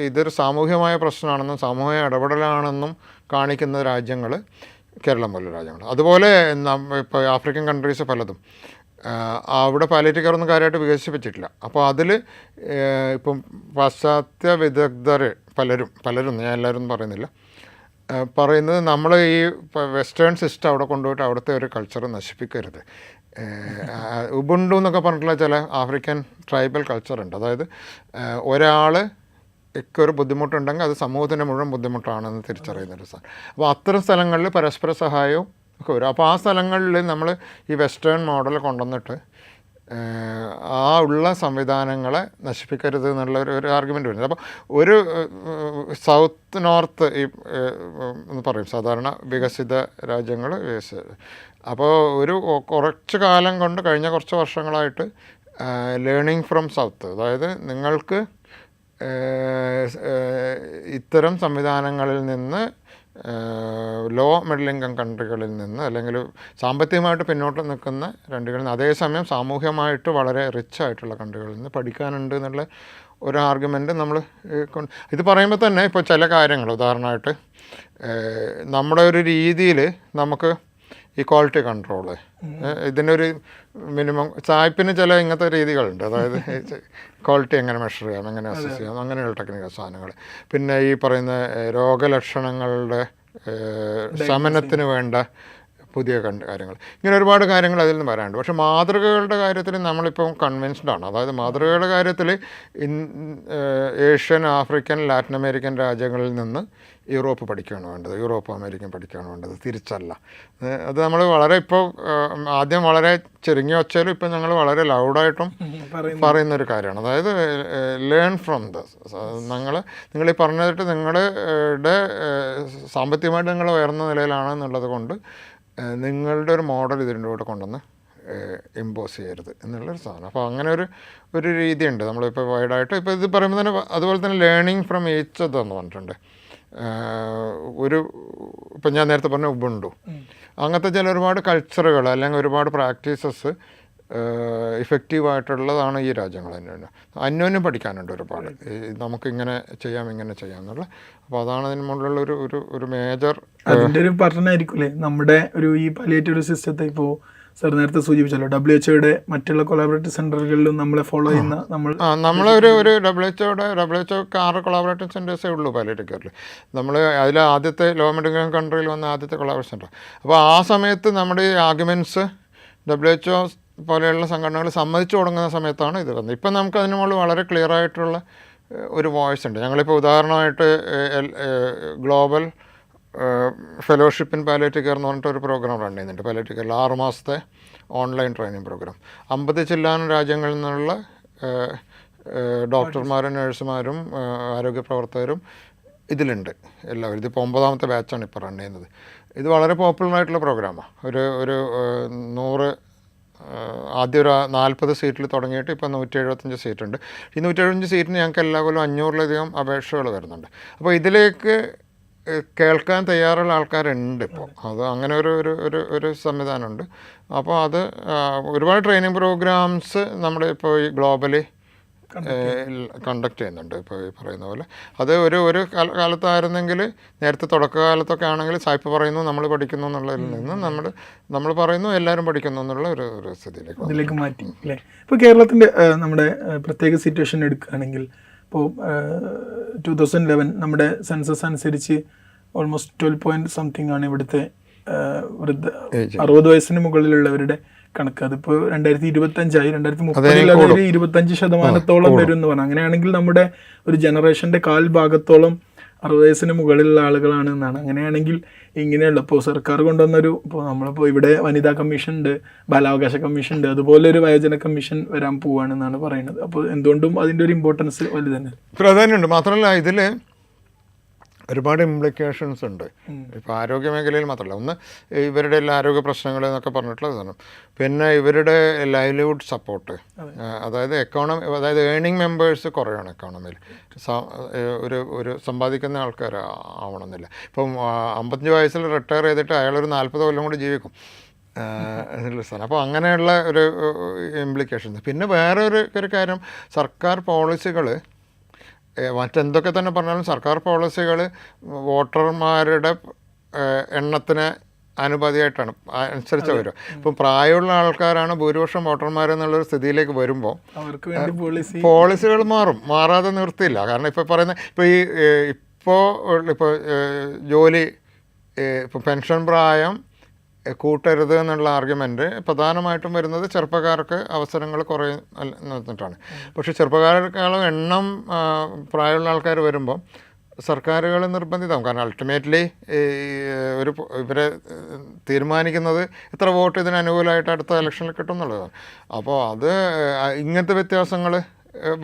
ഇതൊരു സാമൂഹികമായ പ്രശ്നമാണെന്നും സാമൂഹിക ഇടപെടലാണെന്നും കാണിക്കുന്ന രാജ്യങ്ങൾ കേരളം പോലുള്ള രാജ്യങ്ങൾ. അതുപോലെ ഇപ്പോൾ ആഫ്രിക്കൻ കൺട്രീസ് പലതും അവിടെ പാലിയേറ്റീവ് കെയർ ഒന്നും കാര്യമായിട്ട് വികസിപ്പിച്ചിട്ടില്ല. അപ്പോൾ അതിൽ ഇപ്പം പാശ്ചാത്യ വിദഗ്ധർ പലരും ഞാൻ എല്ലാവരും പറയുന്നില്ല, പറയുന്നത് നമ്മൾ ഈ വെസ്റ്റേൺ സിസ്റ്റം അവിടെ കൊണ്ടുപോയിട്ട് അവിടുത്തെ ഒരു കൾച്ചർ നശിപ്പിക്കരുത്. ഉബുണ്ടു എന്നൊക്കെ പറഞ്ഞിട്ടുള്ള ചില ആഫ്രിക്കൻ ട്രൈബൽ കൾച്ചറുണ്ട്. അതായത് ഒരു ബുദ്ധിമുട്ടുണ്ടെങ്കിൽ അത് സമൂഹത്തിൻ്റെ മുഴുവൻ ബുദ്ധിമുട്ടാണെന്ന് തിരിച്ചറിയുന്നൊരു സാധനം. അപ്പോൾ അത്തരം സ്ഥലങ്ങളിൽ പരസ്പര സഹായവും ഒക്കെ വരും. അപ്പോൾ ആ സ്ഥലങ്ങളിൽ നമ്മൾ ഈ വെസ്റ്റേൺ മോഡൽ കൊണ്ടുവന്നിട്ട് ആ ഉള്ള സംവിധാനങ്ങളെ നശിപ്പിക്കരുത് എന്നുള്ള ഒരു ആർഗ്യുമെൻ്റ് വരുന്നത്. അപ്പോൾ ഒരു സൗത്ത് നോർത്ത് ഈ എന്ന് പറയും സാധാരണ വികസിത രാജ്യങ്ങൾ, അപ്പോൾ ഒരു കുറച്ച് കാലം കൊണ്ട് കഴിഞ്ഞ കുറച്ച് വർഷങ്ങളായിട്ട് ലേണിംഗ് ഫ്രം സൗത്ത്, അതായത് നിങ്ങൾക്ക് ഇത്തരം സംവിധാനങ്ങളിൽ നിന്ന് ലോ മിഡിൽ ഇൻകം കൺട്രികളിൽ നിന്ന് അല്ലെങ്കിൽ സാമ്പത്തികമായിട്ട് പിന്നോട്ട് നിൽക്കുന്ന കൺട്രികളിൽ നിന്ന്, അതേസമയം സാമൂഹ്യമായിട്ട് വളരെ റിച്ച് ആയിട്ടുള്ള കൺട്രികളിൽ നിന്ന് പഠിക്കാനുണ്ട് എന്നുള്ള ഒരു ആർഗ്യുമെൻറ്റ് നമ്മൾ ഇത് പറയുമ്പോൾ തന്നെ ഇപ്പോൾ ചില കാര്യങ്ങൾ ഉദാഹരണമായിട്ട് നമ്മുടെ ഒരു രീതിയിൽ നമുക്ക് ഈ ക്വാളിറ്റി കൺട്രോള്, ഇതിനൊരു മിനിമം സായിപ്പിന് ചില ഇങ്ങനത്തെ രീതികളുണ്ട്. അതായത് ക്വാളിറ്റി എങ്ങനെ മെഷർ ചെയ്യാം, എങ്ങനെ അസസ് ചെയ്യാം, അങ്ങനെയുള്ള ടെക്നിക്കൽ സാധനങ്ങൾ. പിന്നെ ഈ പറയുന്ന രോഗലക്ഷണങ്ങളുടെ ശമനത്തിന് വേണ്ട പുതിയ കാര്യങ്ങൾ, ഇങ്ങനെ ഒരുപാട് കാര്യങ്ങൾ അതിൽ നിന്ന് വരാനുണ്ട്. പക്ഷേ മാതൃകകളുടെ കാര്യത്തിൽ നമ്മളിപ്പം കൺവിൻസ്ഡ് ആണ്. അതായത് മാതൃകകളുടെ കാര്യത്തിൽ ഏഷ്യൻ, ആഫ്രിക്കൻ, ലാറ്റിൻ അമേരിക്കൻ രാജ്യങ്ങളിൽ നിന്ന് യൂറോപ്പ് പഠിക്കുകയാണ് വേണ്ടത്, യൂറോപ്പ് അമേരിക്കൻ പഠിക്കുകയാണ് വേണ്ടത്, തിരിച്ചല്ല. അത് നമ്മൾ വളരെ ഇപ്പോൾ ആദ്യം വളരെ ചെറുങ്ങി വച്ചാലും ഇപ്പം ഞങ്ങൾ വളരെ ലൗഡായിട്ടും പറയുന്നൊരു കാര്യമാണ്. അതായത് ലേൺ ഫ്രം ദസ്. നിങ്ങൾ ഈ പറഞ്ഞിട്ട് നിങ്ങളുടെ സാമ്പത്തികമായിട്ട് നിങ്ങൾ ഉയർന്ന നിലയിലാണെന്നുള്ളത് കൊണ്ട് നിങ്ങളുടെ ഒരു മോഡൽ ഇതിൻ്റെ കൂടെ കൊണ്ടുവന്ന് ഇമ്പോസ് ചെയ്യരുത് എന്നുള്ളൊരു സാധനം. അപ്പോൾ അങ്ങനെ ഒരു രീതിയുണ്ട് നമ്മളിപ്പോൾ വൈഡായിട്ട്. ഇപ്പോൾ ഇത് പറയുമ്പോൾ തന്നെ അതുപോലെ തന്നെ ലേണിംഗ് ഫ്രം ഈച്ച് അതർ എന്ന് പറഞ്ഞിട്ടുണ്ട്. ഇപ്പം ഞാൻ നേരത്തെ പറഞ്ഞ ഉബുണ്ടു, അങ്ങനത്തെ ചില ഒരുപാട് കൾച്ചറുകൾ അല്ലെങ്കിൽ ഒരുപാട് പ്രാക്ടീസസ് ഇഫക്റ്റീവായിട്ടുള്ളതാണ് ഈ രാജ്യങ്ങൾ തന്നെ. അന്യോന്യം പഠിക്കാനുണ്ട് ഒരുപാട്. നമുക്കിങ്ങനെ ചെയ്യാം, ഇങ്ങനെ ചെയ്യാം എന്നുള്ള. അപ്പോൾ അതാണ് അതിന് മുകളിലുള്ള ഒരു മേജർ അതിൻ്റെ ഒരു പഠനമായിരിക്കും നമ്മുടെ ഈ പാലിയേറ്റീവ് സിസ്റ്റത്തെ. ഇപ്പോൾ സാർ നേരത്തെ സൂചിപ്പിച്ചല്ലോ, WHO മറ്റുള്ള കൊളാബറേറ്റീവ് സെൻ്ററുകളിലും നമ്മളെ ഫോളോ ചെയ്യുന്ന നമ്മളൊരു WHO 6 കൊളാബറേറ്റീവ് സെൻറ്റേഴ്സേ ഉള്ളൂ പാലിയേറ്റീവ് കെയറിൽ. നമ്മൾ അതിൽ ആദ്യത്തെ ലോ മിഡിൽ ഇൻകം കൺട്രിയിൽ വന്ന ആദ്യത്തെ കൊളാബറേറ്റീവ് സെൻറ്റർ. അപ്പോൾ ആ സമയത്ത് നമ്മുടെ ഈ ആർഗ്യുമെൻറ്റ്സ് WHO പോലെയുള്ള സംഘടനകൾ സമ്മതിച്ചു തുടങ്ങുന്ന സമയത്താണ് ഇത് വന്നത്. ഇപ്പം നമുക്ക് അതിന് മുകളിൽ വളരെ ക്ലിയർ ആയിട്ടുള്ള ഒരു വോയിസ് ഉണ്ട്. ഞങ്ങളിപ്പോൾ ഉദാഹരണമായിട്ട് global fellowship in palliative care എന്ന് പറഞ്ഞിട്ട് ഒരു പ്രോഗ്രാം റൺ ചെയ്യുന്നുണ്ട്. പാലിയേറ്റീവ് കെയറിൽ 6 മാസത്തെ ഓൺലൈൻ ട്രെയിനിങ് പ്രോഗ്രാം. 50 ചില്ലാനും രാജ്യങ്ങളിൽ നിന്നുള്ള ഡോക്ടർമാരും നഴ്സുമാരും ആരോഗ്യ പ്രവർത്തകരും ഇതിലുണ്ട് എല്ലാവരും. ഇതിപ്പോൾ 9ാമത്തെ ബാച്ചാണ് ഇപ്പോൾ റൺ ചെയ്യുന്നത്. ഇത് വളരെ പോപ്പുലറായിട്ടുള്ള പ്രോഗ്രാമാണ്. ഒരു 100 ആദ്യം ഒരു 40 സീറ്റിൽ തുടങ്ങിയിട്ട് ഇപ്പോൾ 175 സീറ്റുണ്ട്. ഈ 175 സീറ്റിന് ഞങ്ങൾക്ക് എല്ലാ കൊല്ലം 500-ലധികം അപേക്ഷകൾ വരുന്നുണ്ട്. അപ്പോൾ ഇതിലേക്ക് കേൾക്കാൻ തയ്യാറുള്ള ആൾക്കാരുണ്ട് ഇപ്പോൾ. അത് അങ്ങനെ ഒരു സംവിധാനമുണ്ട്. അപ്പോൾ അത് ഒരുപാട് ട്രെയിനിങ് പ്രോഗ്രാംസ് നമ്മുടെ ഇപ്പോൾ ഈ ഗ്ലോബലി കണ്ടക്ട് ചെയ്യുന്നുണ്ട്. ഇപ്പോൾ ഈ പറയുന്ന പോലെ അത് ഒരു കാലത്തായിരുന്നെങ്കിൽ നേരത്തെ തുടക്കകാലത്തൊക്കെ ആണെങ്കിൽ സായിപ്പ് പറയുന്നു നമ്മൾ പഠിക്കുന്നു എന്നുള്ളതിൽ നിന്ന് നമ്മൾ പറയുന്നു എല്ലാവരും പഠിക്കുന്നു എന്നുള്ള ഒരു സ്ഥിതിയിലേക്ക് മാറ്റി അല്ലേ. ഇപ്പോൾ കേരളത്തിൻ്റെ നമ്മുടെ പ്രത്യേക സിറ്റുവേഷൻ എടുക്കുകയാണെങ്കിൽ, ഇപ്പോൾ 2011 നമ്മുടെ സെൻസസ് അനുസരിച്ച് ഓൾമോസ്റ്റ് 12 ആണ് ഇവിടുത്തെ 60 വയസ്സിന് മുകളിലുള്ളവരുടെ കണക്ക്. അതിപ്പോൾ 2025 2030 25% വരും എന്ന് പറഞ്ഞു. അങ്ങനെയാണെങ്കിൽ നമ്മുടെ ഒരു ജനറേഷൻ്റെ 1/4 ഭാഗത്തോളം 60 വയസ്സിന് മുകളിലുള്ള ആളുകളാണ് എന്നാണ്. അങ്ങനെയാണെങ്കിൽ ഇങ്ങനെയുള്ള ഇപ്പോൾ സർക്കാർ കൊണ്ടുവന്നൊരു, ഇപ്പോൾ നമ്മളിപ്പോൾ ഇവിടെ വനിതാ കമ്മീഷൻ ഉണ്ട്, ബാലാവകാശ കമ്മീഷൻ ഉണ്ട്, അതുപോലെ ഒരു വയോജന കമ്മീഷൻ വരാൻ പോവുകയാണെന്നാണ് പറയുന്നത്. അപ്പോൾ എന്തുകൊണ്ടും അതിൻ്റെ ഒരു ഇമ്പോർട്ടൻസ് വലുത് തന്നെ പ്രാധാന്യമുണ്ട്. മാത്രമല്ല ഇതിൽ ഒരുപാട് ഇംപ്ലിക്കേഷൻസ് ഉണ്ട്. ഇപ്പോൾ ആരോഗ്യ മേഖലയിൽ മാത്രമല്ല, ഒന്ന് ഇവരുടെ എല്ലാ ആരോഗ്യ പ്രശ്നങ്ങൾ എന്നൊക്കെ പറഞ്ഞിട്ടുള്ളതാണ്. പിന്നെ ഇവരുടെ ലൈവ്ലിഹുഡ് സപ്പോർട്ട്, അതായത് അതായത് ഏണിംഗ് മെമ്പേഴ്സ് കുറയാണ് എക്കോണമിയിൽ. ഒരു സമ്പാദിക്കുന്ന ആൾക്കാർ ആവണമെന്നില്ല. ഇപ്പം 55 വയസ്സിൽ റിട്ടയർ ചെയ്തിട്ട് അയാളൊരു 40 കൊല്ലം കൂടി ജീവിക്കും സ്ഥലം. അപ്പോൾ അങ്ങനെയുള്ള ഒരു ഇംപ്ലിക്കേഷൻസ്. പിന്നെ വേറെ ഒരു കാര്യം, സർക്കാർ പോളിസികൾ മറ്റെന്തൊക്കെ തന്നെ പറഞ്ഞാലും സർക്കാർ പോളിസികൾ വോട്ടർമാരുടെ എണ്ണത്തിന് അനുപാതിയായിട്ടാണ് അനുസരിച്ച് വരും. ഇപ്പം പ്രായമുള്ള ആൾക്കാരാണ് ഭൂരിപക്ഷം വോട്ടർമാരെന്നുള്ളൊരു സ്ഥിതിയിലേക്ക് വരുമ്പോൾ പോളിസികൾ മാറാതെ നിർത്തിയില്ല. കാരണം ഇപ്പോൾ പറയുന്ന ഇപ്പോൾ ജോലി ഇപ്പോൾ പെൻഷൻ പ്രായം കൂട്ടരുത് എന്നുള്ള ആർഗ്യുമെൻറ്റ് പ്രധാനമായിട്ടും വരുന്നത് ചെറുപ്പക്കാർക്ക് അവസരങ്ങൾ കുറയുന്നിട്ടാണ്. പക്ഷേ ചെറുപ്പക്കാരെക്കാളും എണ്ണം പ്രായമുള്ള ആൾക്കാർ വരുമ്പോൾ സർക്കാരുകൾ നിർബന്ധിതമാകും. കാരണം അൾട്ടിമേറ്റ്ലി ഇവരെ തീരുമാനിക്കുന്നത് ഇത്ര വോട്ട് ഇതിന് അനുകൂലമായിട്ട് അടുത്ത ഇലക്ഷനിൽ കിട്ടും എന്നുള്ളതാണ്. അപ്പോൾ അത് ഇങ്ങനത്തെ വ്യത്യാസങ്ങൾ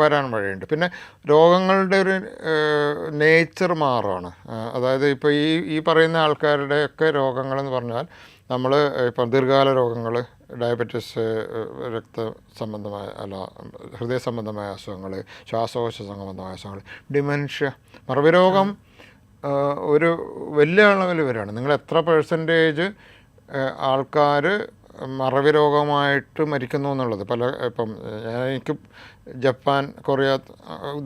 വരാൻ വഴിയുണ്ട്. പിന്നെ രോഗങ്ങളുടെ ഒരു നേച്ചർ മാറുകയാണ്. അതായത് ഇപ്പോൾ ഈ പറയുന്ന ആൾക്കാരുടെയൊക്കെ രോഗങ്ങളെന്ന് പറഞ്ഞാൽ നമ്മൾ ഇപ്പം ദീർഘകാല രോഗങ്ങൾ, ഡയബറ്റീസ്, സംബന്ധമായ ഹൃദയ സംബന്ധമായ അസുഖങ്ങൾ, ശ്വാസകോശ സംബന്ധമായ അസുഖങ്ങൾ, ഡിമെൻഷ്യ, മറവി രോഗം ഒരു വലിയ അളവിൽ വരികയാണ്. നിങ്ങൾ എത്ര പെർസെൻറ്റേജ് ആൾക്കാർ മറവി രോഗമായിട്ട് മരിക്കുന്നു എന്നുള്ളത് ഇപ്പം എനിക്ക് ജപ്പാൻ, കൊറിയ,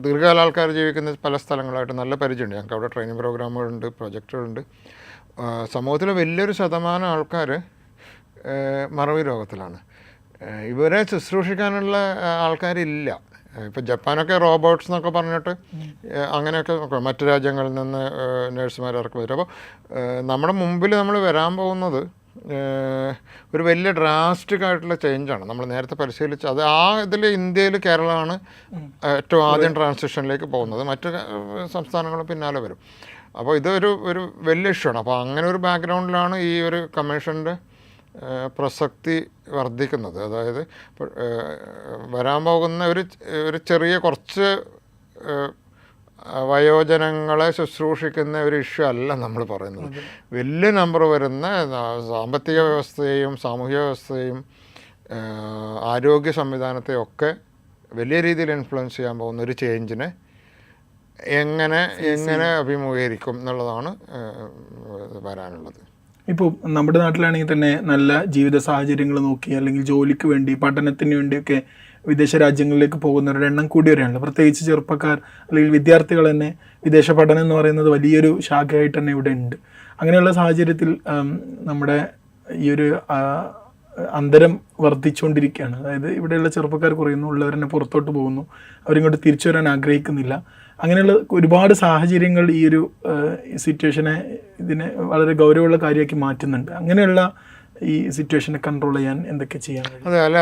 ദീർഘകാല ആൾക്കാർ ജീവിക്കുന്ന പല സ്ഥലങ്ങളായിട്ട് നല്ല പരിചയമുണ്ട്. ഞങ്ങൾക്ക് അവിടെ ട്രെയിനിങ് പ്രോഗ്രാമുകളുണ്ട്, പ്രൊജക്റ്റുകളുണ്ട്. സമൂഹത്തിലെ വലിയൊരു ശതമാനം ആൾക്കാർ മറവി രോഗത്തിലാണ്. ഇവരെ ശുശ്രൂഷിക്കാനുള്ള ആൾക്കാരില്ല. ഇപ്പോൾ ജപ്പാനൊക്കെ റോബോട്ട്സ് എന്നൊക്കെ പറഞ്ഞിട്ട് അങ്ങനെയൊക്കെ മറ്റു രാജ്യങ്ങളിൽ നിന്ന് നഴ്സുമാർ ഇറക്കി വരും. അപ്പോൾ നമ്മുടെ മുമ്പിൽ നമ്മൾ വരാൻ പോകുന്നത് ഒരു വലിയ ഡ്രാസ്റ്റിക് ആയിട്ടുള്ള ചേഞ്ചാണ്. നമ്മൾ നേരത്തെ പരിശീലിച്ച് അത് ഇതിൽ ഇന്ത്യയിൽ കേരളമാണ് ഏറ്റവും ആദ്യം ട്രാൻസിഷനിലേക്ക് പോകുന്നത്. മറ്റു സംസ്ഥാനങ്ങളും പിന്നാലെ വരും. അപ്പോൾ ഇതൊരു വലിയ ഇഷ്യൂ ആണ്. അപ്പോൾ അങ്ങനെ ഒരു ബാക്ക്ഗ്രൗണ്ടിലാണ് ഈ ഒരു കമ്മീഷൻ്റെ പ്രസക്തി വർദ്ധിക്കുന്നത്. അതായത് വരാൻ പോകുന്ന ഒരു ചെറിയ കുറച്ച് വയോജനങ്ങളെ ശുശ്രൂഷിക്കുന്ന ഒരു ഇഷ്യൂ അല്ല നമ്മൾ പറയുന്നത്. വലിയ നമ്പർ വരുന്ന സാമ്പത്തിക വ്യവസ്ഥയെയും സാമൂഹിക വ്യവസ്ഥയെയും ആരോഗ്യ സംവിധാനത്തെയും ഒക്കെ വലിയ രീതിയിൽ ഇൻഫ്ലുവൻസ് ചെയ്യാൻ പോകുന്ന ഒരു ചേഞ്ചിനെ എങ്ങനെ അഭിമുഖീകരിക്കും എന്നുള്ളതാണ് വരാനുള്ളത്. ഇപ്പോൾ നമ്മുടെ നാട്ടിലാണെങ്കിൽ തന്നെ നല്ല ജീവിത സാഹചര്യങ്ങൾ നോക്കി അല്ലെങ്കിൽ ജോലിക്ക് വേണ്ടി, പഠനത്തിന് വേണ്ടിയൊക്കെ വിദേശ രാജ്യങ്ങളിലേക്ക് പോകുന്നവരുടെ എണ്ണം കൂടി വരികയാണല്ലോ. പ്രത്യേകിച്ച് ചെറുപ്പക്കാർ അല്ലെങ്കിൽ വിദ്യാർത്ഥികൾ തന്നെ വിദേശ പഠനം എന്ന് പറയുന്നത് വലിയൊരു ശാഖയായിട്ട് തന്നെ ഇവിടെ ഉണ്ട്. അങ്ങനെയുള്ള സാഹചര്യത്തിൽ നമ്മുടെ ഈ ഒരു അന്തരം വർദ്ധിച്ചുകൊണ്ടിരിക്കുകയാണ്. അതായത് ഇവിടെയുള്ള ചെറുപ്പക്കാർ കുറയുന്നു, ഉള്ളവർ തന്നെ പുറത്തോട്ട് പോകുന്നു, അവരിങ്ങോട്ട് തിരിച്ചു വരാൻ ആഗ്രഹിക്കുന്നില്ല. അങ്ങനെയുള്ള ഒരുപാട് സാഹചര്യങ്ങൾ ഈ ഒരു സിറ്റുവേഷനെ ഇതിനെ വളരെ ഗൗരവമുള്ള കാര്യമാക്കി മാറ്റുന്നുണ്ട്. അങ്ങനെയുള്ള ഈ സിറ്റുവേഷനെ കൺട്രോൾ ചെയ്യാൻ എന്തൊക്കെ ചെയ്യാൻ കഴിയും? അതെ, അല്ല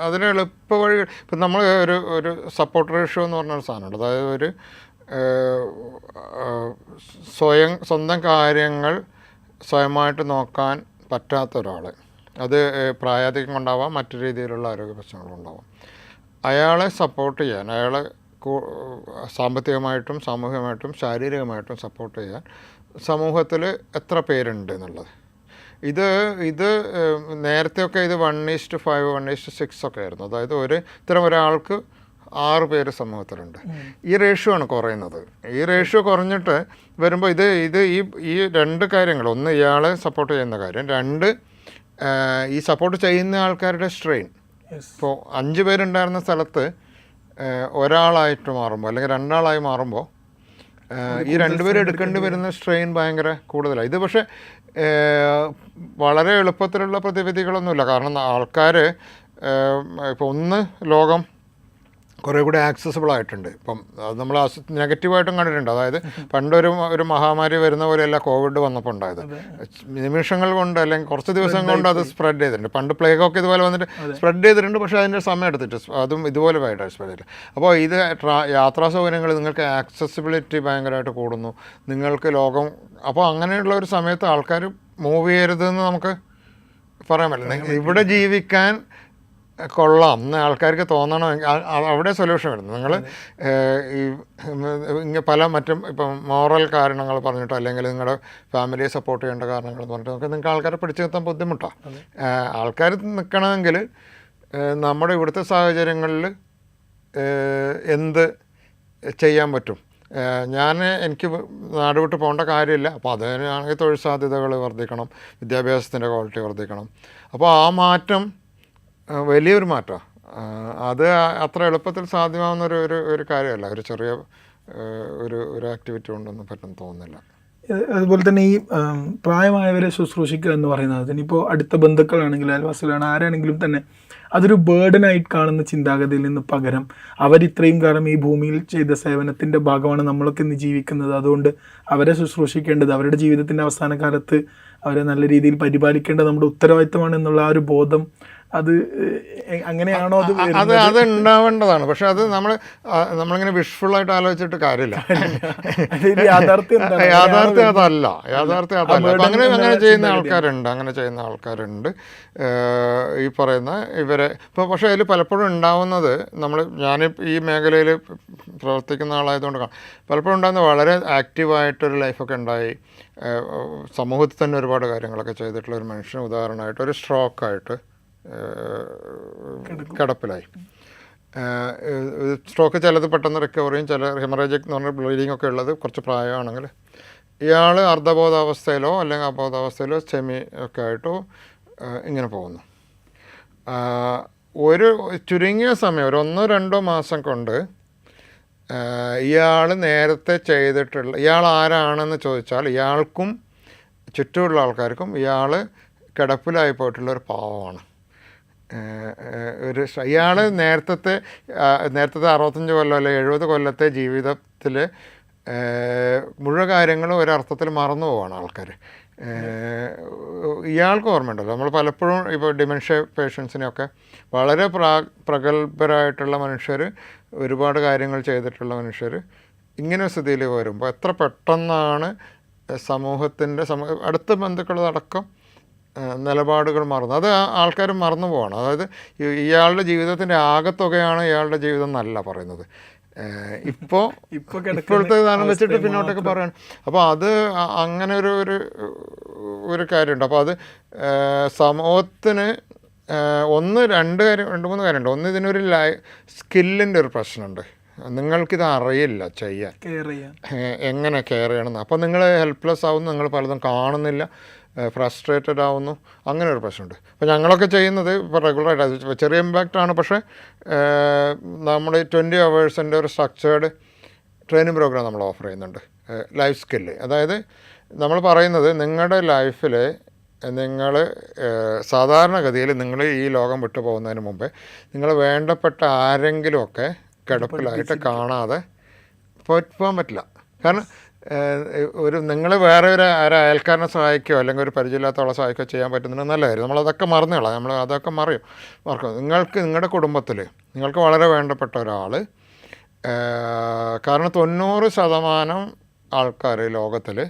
അതിന് എളുപ്പ വഴി. ഇപ്പം നമ്മൾ ഒരു സപ്പോർട്ട് റേഷ്യോ എന്ന് പറഞ്ഞൊരു സാധനമുണ്ട്. അതായത് ഒരു സ്വന്തം കാര്യങ്ങൾ സ്വയമായിട്ട് നോക്കാൻ പറ്റാത്ത ഒരാൾ, അത് പ്രായാധിക്യം കൊണ്ടാവാം, മറ്റു രീതിയിലുള്ള ആരോഗ്യ പ്രശ്നങ്ങളുണ്ടാവാം, അയാളെ സപ്പോർട്ട് ചെയ്യാൻ, അയാളെ സാമ്പത്തികമായിട്ടും സാമൂഹികമായിട്ടും ശാരീരികമായിട്ടും സപ്പോർട്ട് ചെയ്യാൻ സമൂഹത്തിൽ എത്ര പേരുണ്ട് എന്നുള്ളത്. ഇത് നേരത്തെയൊക്കെ ഇത് 1:5, 1:6 ഒക്കെ ആയിരുന്നു. അതായത് ഇത്തരം ഒരാൾക്ക് 6 പേര് സമൂഹത്തിലുണ്ട്. ഈ റേഷ്യോ ആണ് കുറയുന്നത്. ഈ റേഷ്യോ കുറഞ്ഞിട്ട് വരുമ്പോൾ ഈ 2 കാര്യങ്ങൾ, ഒന്ന് ഇയാളെ സപ്പോർട്ട് ചെയ്യുന്ന കാര്യം, 2 ഈ സപ്പോർട്ട് ചെയ്യുന്ന ആൾക്കാരുടെ സ്ട്രെയിൻ. ഇപ്പോൾ 5 പേരുണ്ടായിരുന്ന സ്ഥലത്ത് ഒരാളായിട്ട് മാറുമ്പോൾ അല്ലെങ്കിൽ 2 ആളായി മാറുമ്പോൾ ഈ 2 പേര് എടുക്കേണ്ടി വരുന്ന സ്ട്രെയിൻ ഭയങ്കര കൂടുതലാണ്. ഇത് പക്ഷേ വളരെ എളുപ്പത്തിലുള്ള പ്രതിവിധികളൊന്നുമില്ല. കാരണം ആൾക്കാർ ഇപ്പോൾ ലോകം കുറേ കൂടി ആക്സസിബിൾ ആയിട്ടുണ്ട്. ഇപ്പം അത് നമ്മൾ നെഗറ്റീവായിട്ടും കണ്ടിട്ടുണ്ട്. അതായത് പണ്ടൊരു മഹാമാരി വരുന്ന പോലെയല്ല കോവിഡ് വന്നപ്പോൾ ഉണ്ടായത്. നിമിഷങ്ങൾ കൊണ്ട് അല്ലെങ്കിൽ കുറച്ച് ദിവസം കൊണ്ട് അത് സ്പ്രെഡ് ചെയ്തിട്ടുണ്ട്. പണ്ട് പ്ലേഗൊക്കെ ഇതുപോലെ വന്നിട്ട് സ്പ്രെഡ് ചെയ്തിട്ടുണ്ട്. പക്ഷേ അതിൻ്റെ സമയം എടുത്തിട്ട് അതും ഇതുപോലെ ആയിട്ടാണ് സ്പ്രെഡ് ചെയ്തിട്ട്. അപ്പോൾ ഇത് യാത്രാ സൗകര്യങ്ങൾ, നിങ്ങൾക്ക് ആക്സസിബിലിറ്റി ഭയങ്കരമായിട്ട് കൂടുന്നു, നിങ്ങൾക്ക് ലോകം. അപ്പോൾ അങ്ങനെയുള്ള ഒരു സമയത്ത് ആൾക്കാർ മൂവ് ചെയ്യരുതെന്ന് നമുക്ക് പറയാൻ പറ്റില്ല. ഇവിടെ ജീവിക്കാൻ കൊള്ളാം എന്ന് ആൾക്കാർക്ക് തോന്നണമെങ്കിൽ അവിടെ സൊല്യൂഷൻ വരുന്നത്. നിങ്ങൾ പല മറ്റും ഇപ്പം മോറൽ കാരണങ്ങൾ പറഞ്ഞിട്ടോ അല്ലെങ്കിൽ നിങ്ങളുടെ ഫാമിലിയെ സപ്പോർട്ട് ചെയ്യേണ്ട കാരണങ്ങൾ പറഞ്ഞിട്ടോ നിങ്ങൾക്ക് ആൾക്കാരെ പിടിച്ചു നിർത്താൻ ബുദ്ധിമുട്ടാണ്. ആൾക്കാർ നിൽക്കണമെങ്കിൽ നമ്മുടെ ഇവിടുത്തെ സാഹചര്യങ്ങളിൽ എന്ത് ചെയ്യാൻ പറ്റും? എനിക്ക് നാട് വിട്ട് പോകേണ്ട കാര്യമില്ല. അപ്പോൾ അതിനാണെങ്കിൽ തൊഴിൽ സാധ്യതകൾ വർദ്ധിക്കണം, വിദ്യാഭ്യാസത്തിൻ്റെ ക്വാളിറ്റി വർദ്ധിക്കണം. അപ്പോൾ ആ മാറ്റം വലിയൊരു മാറ്റമാണ്. അത് അത്ര എളുപ്പത്തിൽ സാധ്യമാവുന്ന ഒരു കാര്യമല്ല. ഒരു ചെറിയ ഒരു ആക്ടിവിറ്റി കൊണ്ടൊന്നും പറ്റുമെന്ന് തോന്നുന്നില്ല. അതുപോലെ തന്നെ ഈ പ്രായമായവരെ ശുശ്രൂഷിക്കുക എന്ന് പറയുന്നത്, ഇനിയിപ്പോൾ അടുത്ത ബന്ധുക്കളാണെങ്കിലും അയൽവാസികളാണ് ആരാണെങ്കിലും തന്നെ അതൊരു ബേർഡനായിട്ട് കാണുന്ന ചിന്താഗതിയിൽ നിന്ന് പകരം അവരിത്രയും കാലം ഈ ഭൂമിയിൽ ചെയ്ത സേവനത്തിൻ്റെ ഭാഗമാണ് നമ്മളൊക്കെ ഇന്ന് ജീവിക്കുന്നത്, അതുകൊണ്ട് അവരെ ശുശ്രൂഷിക്കേണ്ടത്, അവരുടെ ജീവിതത്തിൻ്റെ അവസാന കാലത്ത് അവരെ നല്ല രീതിയിൽ പരിപാലിക്കേണ്ടത് നമ്മുടെ ഉത്തരവാദിത്തമാണ് എന്നുള്ള ആ ഒരു ബോധം അത് അങ്ങനെയാണോ അത് അത് ഉണ്ടാവേണ്ടതാണ്. പക്ഷെ അത് നമ്മളിങ്ങനെ വിഷ്ഫുള്ളായിട്ട് ആലോചിച്ചിട്ട് കാര്യമില്ല. യാഥാർത്ഥ്യം യാഥാർത്ഥ്യം അതല്ല. അപ്പൊ അങ്ങനെ ചെയ്യുന്ന ആൾക്കാരുണ്ട്. ഈ പറയുന്ന ഇവരെ ഇപ്പോൾ പക്ഷേ അതിൽ പലപ്പോഴും ഉണ്ടാവുന്നത് ഞാൻ ഈ മേഖലയിൽ പ്രവർത്തിക്കുന്ന ആളായതുകൊണ്ട് പലപ്പോഴും ഉണ്ടാകുന്ന വളരെ ആക്റ്റീവായിട്ടൊരു ലൈഫൊക്കെ ഉണ്ടായി സമൂഹത്തിൽ തന്നെ ഒരുപാട് കാര്യങ്ങളൊക്കെ ചെയ്തിട്ടുള്ള ഒരു മനുഷ്യന് ഉദാഹരണമായിട്ട് ഒരു സ്ട്രോക്കായിട്ട് കിടപ്പിലായി. സ്ട്രോക്ക് ചിലത് പെട്ടെന്ന് റിക്കവറിയും ചില ഹെമറേജിക് എന്ന് പറഞ്ഞാൽ ബ്ലീഡിങ് ഒക്കെ ഉള്ളത് കുറച്ച് പ്രായമാണെങ്കിൽ ഇയാൾ അർദ്ധബോധാവസ്ഥയിലോ അല്ലെങ്കിൽ അബോധാവസ്ഥയിലോ സെമി ഒക്കെ ആയിട്ടോ ഇങ്ങനെ പോകുന്നു. ഒരു ചുരുങ്ങിയ സമയം ഒരു 1-2 മാസം കൊണ്ട് ഇയാൾ നേരത്തെ ചെയ്തിട്ടുള്ള ഇയാൾ ആരാണെന്ന് ചോദിച്ചാൽ ഇയാൾക്കും ചുറ്റുമുള്ള ആൾക്കാർക്കും ഇയാൾ കിടപ്പിലായി പോയിട്ടുള്ള ഒരു പാവമാണ്. ഇയാൾ നേരത്തെ 65 കൊല്ലം അല്ലെങ്കിൽ 70 കൊല്ലത്തെ ജീവിതത്തിൽ മുഴുവൻ കാര്യങ്ങളും ഒരർത്ഥത്തിൽ മറന്നു പോവാണ് ആൾക്കാർ. ഇയാൾക്ക് ഓർമ്മയുണ്ടല്ലോ, നമ്മൾ പലപ്പോഴും ഇപ്പോൾ ഡിമെൻഷ്യ പേഷ്യൻസിനെയൊക്കെ വളരെ പ്രഗത്ഭരായിട്ടുള്ള മനുഷ്യർ, ഒരുപാട് കാര്യങ്ങൾ ചെയ്തിട്ടുള്ള മനുഷ്യർ ഇങ്ങനെ സ്ഥിതിയിൽ വരുമ്പോൾ എത്ര പെട്ടെന്നാണ് സമൂഹത്തിൻ്റെ അടുത്ത ബന്ധുക്കളടക്കം നിലപാടുകൾ മറന്നു. അത് ആൾക്കാർ മറന്നു പോവാണ്. അതായത് ഇയാളുടെ ജീവിതത്തിൻ്റെ ആകത്തുകയാണ് ഇയാളുടെ ജീവിതം എന്നല്ല പറയുന്നത്. ഇപ്പോഴത്തെ വിധാനം വെച്ചിട്ട് പിന്നോട്ടൊക്കെ പറയണം. അപ്പോൾ അത് അങ്ങനെ ഒരു കാര്യമുണ്ട്. അപ്പോൾ അത് സമൂഹത്തിന് 2-3 കാര്യമുണ്ട്. ഒന്ന്, ഇതിനൊരു സ്കില്ലിൻ്റെ ഒരു പ്രശ്നമുണ്ട്. നിങ്ങൾക്കിത് അറിയില്ല ചെയ്യാൻ, എങ്ങനെ കെയർ ചെയ്യണമെന്ന്. അപ്പോൾ നിങ്ങൾ ഹെൽപ്ലെസ് ആവുന്നു, നിങ്ങൾ പലതും കാണുന്നില്ല, ഫ്രസ്ട്രേറ്റഡ് ആവുന്നു, അങ്ങനെ ഒരു പ്രശ്നമുണ്ട്. അപ്പോൾ ഞങ്ങളൊക്കെ ചെയ്യുന്നത് ഇപ്പോൾ റെഗുലറായിട്ട് ചെറിയ ഇമ്പാക്റ്റാണ്, പക്ഷേ നമ്മൾ 20 hours ഒരു സ്ട്രക്ചേർഡ് ട്രെയിനിങ് പ്രോഗ്രാം നമ്മൾ ഓഫർ ചെയ്യുന്നുണ്ട്. ലൈഫ് സ്കില്ല്, അതായത് നമ്മൾ പറയുന്നത് നിങ്ങളുടെ ലൈഫിൽ നിങ്ങൾ സാധാരണഗതിയിൽ നിങ്ങൾ ഈ ലോകം വിട്ടു പോകുന്നതിന് മുമ്പേ നിങ്ങൾ വേണ്ടപ്പെട്ട ആരെങ്കിലുമൊക്കെ കിടപ്പിലായിട്ട് കാണാതെ പോകാൻ പറ്റില്ല. കാരണം നിങ്ങൾ വേറെ ഒരു അയൽക്കാരനെ സഹായിക്കുകയോ അല്ലെങ്കിൽ ഒരു പരിചയമില്ലാത്തവളെ സഹായിക്കുകയോ ചെയ്യാൻ പറ്റുന്നത് നല്ല കാര്യം. നമ്മളതൊക്കെ മറന്നുകളാം, അതൊക്കെ മറക്കും. നിങ്ങളുടെ കുടുംബത്തിൽ നിങ്ങൾക്ക് വളരെ വേണ്ടപ്പെട്ട ഒരാൾ, കാരണം 90% ആൾക്കാർ ലോകത്തിൽ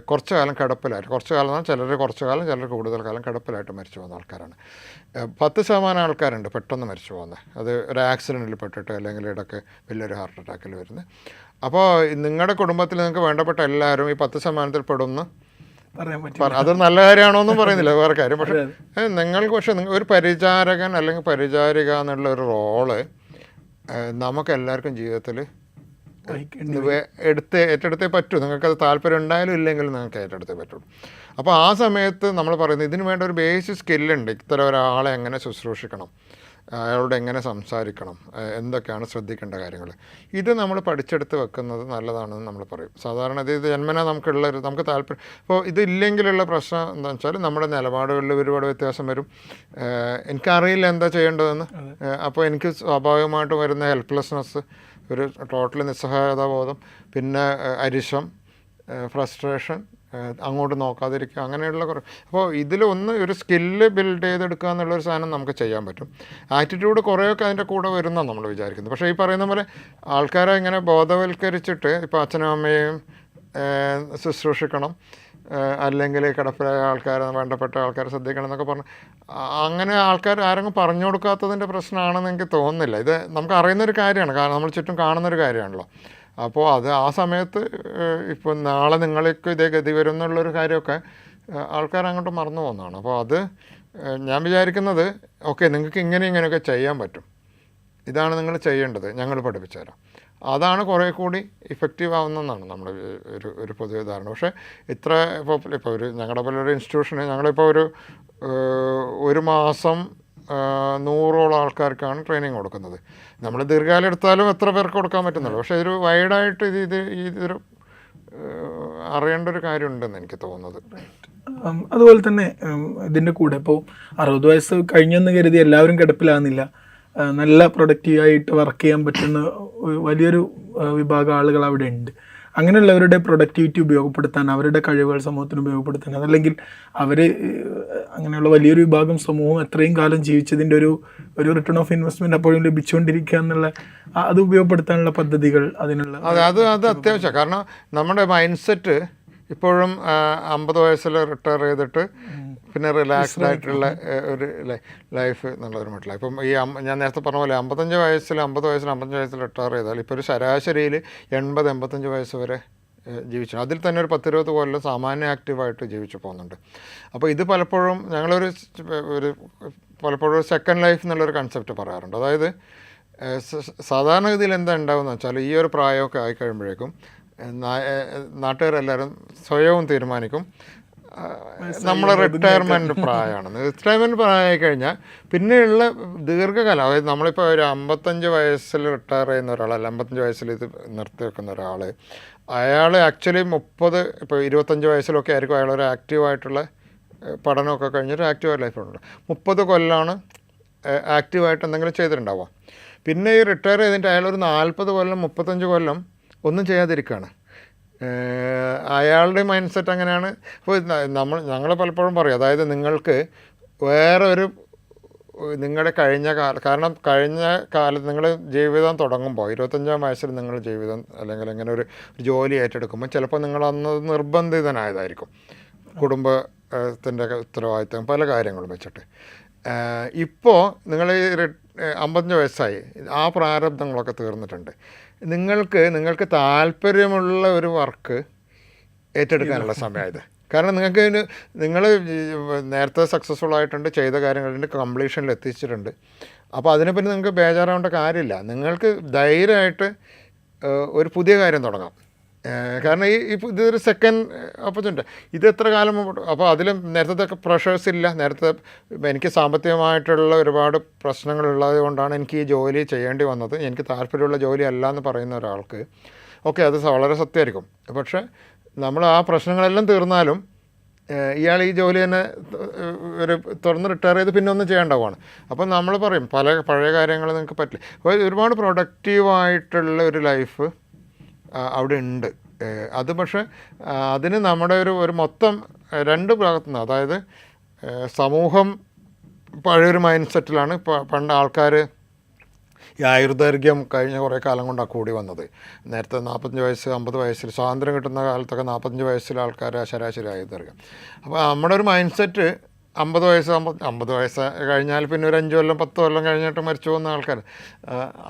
കുറച്ച് കാലം കിടപ്പിലായിട്ട്, കുറച്ച് കാലം എന്നാൽ ചിലർ കുറച്ച് കാലം, ചിലർ കൂടുതൽ കാലം കിടപ്പിലായിട്ട് മരിച്ചു പോകുന്ന ആൾക്കാരാണ്. 10% ആൾക്കാരുണ്ട് പെട്ടെന്ന് മരിച്ചു പോകുന്നത്. അത് ഒരു ആക്സിഡൻറ്റിൽ പെട്ടിട്ട് അല്ലെങ്കിൽ ഇടയ്ക്ക് വലിയൊരു ഹാർട്ട് അറ്റാക്കിൽ വരുന്നത്. അപ്പോൾ നിങ്ങളുടെ കുടുംബത്തിൽ നിങ്ങൾക്ക് വേണ്ടപ്പെട്ട എല്ലാവരും ഈ 10% പെടുന്നു. അതൊരു നല്ല കാര്യമാണോ എന്നും പറയുന്നില്ല, വേറെ കാര്യം. പക്ഷേ പക്ഷേ ഒരു പരിചാരകൻ അല്ലെങ്കിൽ പരിചാരിക എന്നുള്ള ഒരു റോള് നമുക്ക് എല്ലാവർക്കും ജീവിതത്തിൽ ഏറ്റെടുത്തേ പറ്റൂ. നിങ്ങൾക്കത് താല്പര്യം ഉണ്ടായാലും ഇല്ലെങ്കിലും നിങ്ങൾക്ക് ഏറ്റെടുത്തേ പറ്റുള്ളൂ. അപ്പോൾ ആ സമയത്ത് നമ്മൾ പറയുന്നത് ഇതിന് വേണ്ട ഒരു ബേസിക് സ്കില്ലുണ്ട്. ഇത്തരം ഒരാളെ എങ്ങനെ ശുശ്രൂഷിക്കണം, അയാളോട് എങ്ങനെ സംസാരിക്കണം, എന്തൊക്കെയാണ് ശ്രദ്ധിക്കേണ്ട കാര്യങ്ങൾ, ഇത് നമ്മൾ പഠിച്ചെടുത്ത് വെക്കുന്നത് നല്ലതാണെന്ന് നമ്മൾ പറയും. സാധാരണ ഇത് ജന്മന നമുക്ക് താല്പര്യം. അപ്പോൾ ഇതില്ലെങ്കിലുള്ള പ്രശ്നം എന്താണെന്ന് വെച്ചാൽ നമ്മുടെ നിലപാടുകളിൽ ഒരുപാട് വ്യത്യാസം വരും. എനിക്കറിയില്ല എന്താ ചെയ്യേണ്ടതെന്ന്. അപ്പോൾ എനിക്ക് സ്വാഭാവികമായിട്ടും വരുന്ന ഹെൽപ്ലെസ്നെസ്, ഒരു ടോട്ടൽ നിസ്സഹായതാബോധം, പിന്നെ അരിശം, ഫ്രസ്ട്രേഷൻ, അങ്ങോട്ട് നോക്കാതിരിക്കുക, അങ്ങനെയുള്ള കുറേ. അപ്പോൾ ഒരു സ്കില്ല് ബിൽഡ് ചെയ്തെടുക്കുക എന്നുള്ളൊരു സാധനം നമുക്ക് ചെയ്യാൻ പറ്റും. ആറ്റിറ്റ്യൂഡ് കുറേയൊക്കെ അതിൻ്റെ കൂടെ വരുന്നതാണ് നമ്മൾ വിചാരിക്കുന്നത്. പക്ഷേ ഈ പറയുന്ന പോലെ ആൾക്കാരെ ഇങ്ങനെ ബോധവൽക്കരിച്ചിട്ട് ഇപ്പോൾ അച്ഛനും അമ്മയും ശുശ്രൂഷിക്കണം, അല്ലെങ്കിൽ കിടപ്പിലായ ആൾക്കാരെ, വേണ്ടപ്പെട്ട ആൾക്കാരെ ശ്രദ്ധിക്കണം എന്നൊക്കെ പറഞ്ഞ് അങ്ങനെ ആൾക്കാർ ആരെങ്കിലും പറഞ്ഞു കൊടുക്കാത്തതിൻ്റെ പ്രശ്നമാണെന്ന് എനിക്ക് തോന്നുന്നില്ല. ഇത് നമുക്ക് അറിയുന്നൊരു കാര്യമാണ്, കാരണം നമ്മൾ ചുറ്റും കാണുന്നൊരു കാര്യമാണല്ലോ. അപ്പോൾ ആ സമയത്ത് ഇപ്പോൾ നാളെ നിങ്ങൾക്ക് ഇതേ ഗതി വരും എന്നുള്ളൊരു കാര്യമൊക്കെ ആൾക്കാർ അങ്ങോട്ട് മറന്നു പോകുന്നതാണ്. അപ്പോൾ ഞാൻ വിചാരിക്കുന്നത് നിങ്ങൾക്ക് ഇങ്ങനെയൊക്കെ ചെയ്യാൻ പറ്റും, ഇതാണ് നിങ്ങൾ ചെയ്യേണ്ടത്, ഞങ്ങൾ പഠിപ്പിച്ചു തരാം. അതാണ് കുറേ കൂടി ഇഫക്റ്റീവ് ആവുന്നതെന്നാണ് നമ്മുടെ ഒരു പൊതുവെ ധാരണ. പക്ഷേ ഇപ്പോൾ ഞങ്ങളുടെ പോലൊരു ഇൻസ്റ്റിറ്റ്യൂഷന് ഞങ്ങളിപ്പോൾ ഒരു മാസം 100ഓളം ആൾക്കാർക്കാണ് ട്രെയിനിങ് കൊടുക്കുന്നത്. നമ്മൾ ദീർഘകാലം എടുത്താലും എത്ര പേർക്ക് കൊടുക്കാൻ പറ്റുന്നുള്ളൂ. പക്ഷേ ഇതൊരു വൈഡായിട്ട് ഇതൊരു അറിയേണ്ട ഒരു കാര്യമുണ്ടെന്ന് എനിക്ക് തോന്നുന്നത്. അതുപോലെ തന്നെ ഇതിൻ്റെ കൂടെ ഇപ്പോൾ 60 വയസ്സ് കഴിഞ്ഞെന്ന് കരുതി എല്ലാവരും കിടപ്പിലാകുന്നില്ല. നല്ല പ്രൊഡക്റ്റീവായിട്ട് വർക്ക് ചെയ്യാൻ പറ്റുന്ന വലിയൊരു വിഭാഗം ആളുകൾ അവിടെ ഉണ്ട്. അങ്ങനെയുള്ളവരുടെ പ്രൊഡക്ടിവിറ്റി ഉപയോഗപ്പെടുത്താൻ, അവരുടെ കഴിവുകൾ സമൂഹത്തിന് ഉപയോഗപ്പെടുത്താൻ, അതല്ലെങ്കിൽ അവർ അങ്ങനെയുള്ള വലിയൊരു വിഭാഗം സമൂഹം എത്രയും കാലം ജീവിച്ചതിൻ്റെ ഒരു റിട്ടേൺ ഓഫ് ഇൻവെസ്റ്റ്മെൻറ്റ് അപ്പോഴും ലഭിച്ചുകൊണ്ടിരിക്കുക എന്നുള്ള അത് ഉപയോഗപ്പെടുത്താനുള്ള പദ്ധതികൾ അതിനുള്ള അത് അത്യാവശ്യമാണ്. കാരണം നമ്മുടെ മൈൻഡ് സെറ്റ് ഇപ്പോഴും 50 വയസ്സിൽ റിട്ടയർ ചെയ്തിട്ട് പിന്നെ റിലാക്സ്ഡ് ആയിട്ടുള്ള ഒരു ലൈഫ് എന്നുള്ളൊരു മട്ടില്ല. ഇപ്പം ഞാൻ നേരത്തെ പറഞ്ഞ പോലെ 50 വയസ്സിൽ റിട്ടയർ ചെയ്താൽ ഇപ്പോൾ ഒരു ശരാശരിയിൽ 80-85 വയസ്സ് വരെ ജീവിച്ചു. അതിൽ തന്നെ ഒരു 10-20 കൊല്ലം സാമാന്യ ആക്റ്റീവായിട്ട് ജീവിച്ചു പോകുന്നുണ്ട്. അപ്പോൾ ഇത് പലപ്പോഴും പലപ്പോഴും സെക്കൻഡ് ലൈഫ് എന്നുള്ളൊരു കൺസെപ്റ്റ് പറയാറുണ്ട്. അതായത് സാധാരണഗതിയിൽ എന്താ ഉണ്ടാവുമെന്ന് വെച്ചാൽ ഈ ഒരു പ്രായമൊക്കെ ആയിക്കഴിയുമ്പോഴേക്കും നാട്ടുകാരെല്ലാവരും സ്വയവും തീരുമാനിക്കും നമ്മളെ റിട്ടയർമെൻറ്റ് പ്രായമാണെന്ന്. റിട്ടയർമെൻറ്റ് പ്രായമായി കഴിഞ്ഞാൽ പിന്നെയുള്ള ദീർഘകാലം, അതായത് നമ്മളിപ്പോൾ ഒരു 55 വയസ്സിൽ റിട്ടയർ ചെയ്യുന്ന ഒരാൾ, അല്ല 55 വയസ്സിൽ ഇത് നിർത്തി വെക്കുന്ന ഒരാൾ, അയാൾ ആക്ച്വലി 30 ഇപ്പോൾ 25 വയസ്സിലൊക്കെ ആയിരിക്കും അയാളൊരു ആക്റ്റീവായിട്ടുള്ള പഠനമൊക്കെ കഴിഞ്ഞൊരു ആക്റ്റീവായിട്ട് ലൈഫുണ്ട്. 30 കൊല്ലമാണ് ആക്റ്റീവായിട്ട് എന്തെങ്കിലും ചെയ്തിട്ടുണ്ടാവുക. പിന്നെ ഈ റിട്ടയർ ചെയ്തിട്ട് അയാളൊരു 40 കൊല്ലം 35 കൊല്ലം ഒന്നും ചെയ്യാതിരിക്കുകയാണ്. അയാളുടെ മൈൻഡ് സെറ്റ് അങ്ങനെയാണ്. അപ്പോൾ ഞങ്ങൾ പലപ്പോഴും പറയും, അതായത് നിങ്ങൾക്ക് വേറെ ഒരു നിങ്ങളുടെ കഴിഞ്ഞ കാലത്ത് നിങ്ങൾ ജീവിതം തുടങ്ങുമ്പോൾ 25-ാം വയസ്സിൽ നിങ്ങൾ ജീവിതം അല്ലെങ്കിൽ ഇങ്ങനെ ഒരു ജോലി ഏറ്റെടുക്കുമ്പോൾ ചിലപ്പോൾ നിങ്ങൾ അന്ന് നിർബന്ധിതനായതായിരിക്കും, കുടുംബത്തിൻ്റെ ഉത്തരവാദിത്തം പല കാര്യങ്ങളും വെച്ചിട്ട്. ഇപ്പോൾ നിങ്ങൾ 55 വയസ്സായി, ആ പ്രാരബ്ധങ്ങളൊക്കെ തീർന്നിട്ടുണ്ട്. നിങ്ങൾക്ക് താല്പര്യമുള്ള ഒരു വർക്ക് ഏറ്റെടുക്കാനുള്ള സമയമായത്. കാരണം നിങ്ങൾ നേരത്തെ സക്സസ്ഫുൾ ആയിട്ടുണ്ട്, ചെയ്ത കാര്യങ്ങളുടെ കംപ്ലീഷനിൽ എത്തിച്ചിട്ടുണ്ട്. അപ്പോൾ അതിനെപ്പറ്റി നിങ്ങൾക്ക് ബേജാറാവേണ്ട കാര്യമില്ല. നിങ്ങൾക്ക് ധൈര്യമായിട്ട് ഒരു പുതിയ കാര്യം തുടങ്ങാം. കാരണം ഇതൊരു സെക്കൻഡ് ഓപ്പർച്യൂണിറ്റി. ഇത് എത്ര കാലം മുമ്പോട്ട്, അപ്പോൾ അതിലും നേരത്തെ പ്രഷേഴ്സ് ഇല്ല. നേരത്തെ എനിക്ക് സാമ്പത്തികമായിട്ടുള്ള ഒരുപാട് പ്രശ്നങ്ങളുള്ളത് കൊണ്ടാണ് എനിക്ക് ഈ ജോലി ചെയ്യേണ്ടി വന്നത്, എനിക്ക് താല്പര്യമുള്ള ജോലി അല്ല എന്ന് പറയുന്ന ഒരാൾക്ക് ഓക്കെ അത് വളരെ സത്യമായിരിക്കും. പക്ഷേ നമ്മൾ ആ പ്രശ്നങ്ങളെല്ലാം തീർന്നാലും ഇയാൾ ഈ ജോലി തന്നെ ഒരു തുറന്ന് റിട്ടയർ ചെയ്ത് പിന്നെ ഒന്നും ചെയ്യേണ്ടതാണ്. അപ്പം നമ്മൾ പറയും പഴയ കാര്യങ്ങൾ നിങ്ങൾക്ക് പറ്റില്ല. അപ്പോൾ ഒരുപാട് പ്രൊഡക്റ്റീവായിട്ടുള്ള ഒരു ലൈഫ് അവിടെ ഉണ്ട്. അത് പക്ഷേ അതിന് നമ്മുടെ ഒരു മൊത്തം രണ്ട് ഭാഗത്തുനിന്ന്, അതായത് സമൂഹം പഴയൊരു മൈൻഡ് സെറ്റിലാണ്. പണ്ട് ആൾക്കാർ ഈ ആയുർദൈർഘ്യം കഴിഞ്ഞ കുറേ കാലം കൊണ്ടാണ് കൂടി വന്നത്. നേരത്തെ 45 വയസ്സ് 50 വയസ്സിൽ സ്വാതന്ത്ര്യം കിട്ടുന്ന കാലത്തൊക്കെ 45 വയസ്സിൽ ആൾക്കാർ ശരാശരി ആയുർദൈർഘ്യം. അപ്പോൾ നമ്മുടെ ഒരു മൈൻഡ് സെറ്റ് 50 വയസ്സ് കഴിഞ്ഞാൽ പിന്നെ ഒരു 5 കൊല്ലം 10 കൊല്ലം കഴിഞ്ഞിട്ട് മരിച്ചു പോകുന്ന ആൾക്കാർ.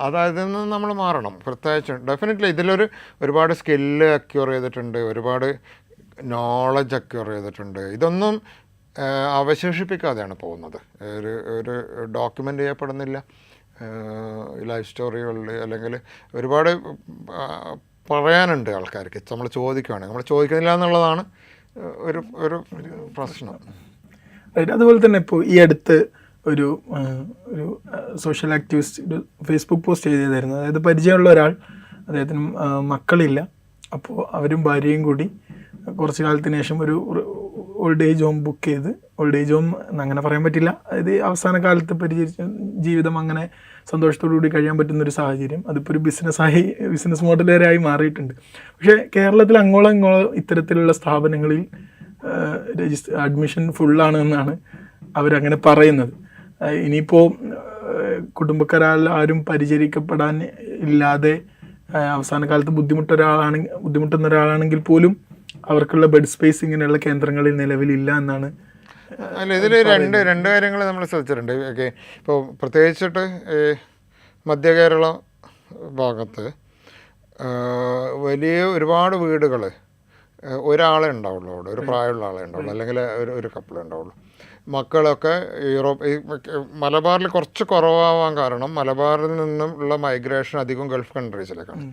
അതായത് നിന്ന് നമ്മൾ മാറണം. പ്രത്യേകിച്ച് ഡെഫിനറ്റ്ലി ഒരുപാട് സ്കില്ല് അക്യൂർ ചെയ്തിട്ടുണ്ട്, ഒരുപാട് നോളജ് അക്യൂർ ചെയ്തിട്ടുണ്ട്. ഇതൊന്നും അവശേഷിപ്പിക്കാതെയാണ് പോകുന്നത്. ഒരു ഡോക്യുമെൻ്റ് ചെയ്യപ്പെടുന്നില്ല ലൈഫ് സ്റ്റോറികളിൽ, അല്ലെങ്കിൽ ഒരുപാട് പറയാനുണ്ട് ആൾക്കാർക്ക്. നമ്മൾ ചോദിക്കുകയാണെങ്കിൽ നമ്മൾ ചോദിക്കുന്നില്ല എന്നുള്ളതാണ് ഒരു പ്രശ്നം. അതുപോലെ തന്നെ ഇപ്പോൾ ഈ അടുത്ത് ഒരു സോഷ്യൽ ആക്ടിവിസ്റ്റ് ഒരു ഫേസ്ബുക്ക് പോസ്റ്റ് ചെയ്തായിരുന്നു. അതായത് പരിചയമുള്ള ഒരാൾ, അദ്ദേഹത്തിന് മക്കളില്ല, അപ്പോൾ അവരും ഭാര്യയും കൂടി കുറച്ച് കാലത്തിന് ശേഷം ഒരു ഓൾഡ് ഏജ് ഹോം ബുക്ക് ചെയ്ത്, ഓൾഡ് ഏജ് ഹോം അങ്ങനെ പറയാൻ പറ്റില്ല, അതായത് അവസാന കാലത്ത് പരിചരിച്ച ജീവിതം അങ്ങനെ സന്തോഷത്തോടു കൂടി കഴിയാൻ പറ്റുന്നൊരു സാഹചര്യം, അതിപ്പോൾ ഒരു ബിസിനസ് മോഡൽ വരെ ആയി മാറിയിട്ടുണ്ട്. പക്ഷേ കേരളത്തിൽ അങ്ങോളം ഇങ്ങോളം ഇത്തരത്തിലുള്ള സ്ഥാപനങ്ങളിൽ അഡ്മിഷൻ ഫുള്ളാണ് എന്നാണ് അവരങ്ങനെ പറയുന്നത്. ഇനിയിപ്പോൾ കുടുംബക്കാരാൽ ആരും പരിചരിക്കപ്പെടാൻ ഇല്ലാതെ അവസാന കാലത്ത് ബുദ്ധിമുട്ടുന്ന ഒരാളാണെങ്കിൽ പോലും അവർക്കുള്ള ബെഡ് സ്പേസ് ഇങ്ങനെയുള്ള കേന്ദ്രങ്ങളിൽ നിലവിലില്ല എന്നാണ്. അല്ല, ഇതിൽ രണ്ട് കാര്യങ്ങൾ നമ്മൾ ശ്രദ്ധിച്ചിട്ടുണ്ട്. ഓക്കെ, ഇപ്പോൾ പ്രത്യേകിച്ചിട്ട് മധ്യ കേരള ഭാഗത്ത് ഒരുപാട് വീടുകൾ ഒരാളെ ഉണ്ടാവുള്ളൂ, അവിടെ ഒരു പ്രായമുള്ള ആളെ ഉണ്ടാവുള്ളൂ, അല്ലെങ്കിൽ ഒരു കപ്പിളേ ഉണ്ടാവുള്ളൂ. മക്കളൊക്കെ മലബാറിൽ കുറച്ച് കുറവാകാൻ കാരണം മലബാറിൽ നിന്നും ഉള്ള മൈഗ്രേഷൻ അധികം ഗൾഫ് കൺട്രീസിലേക്കാണ്.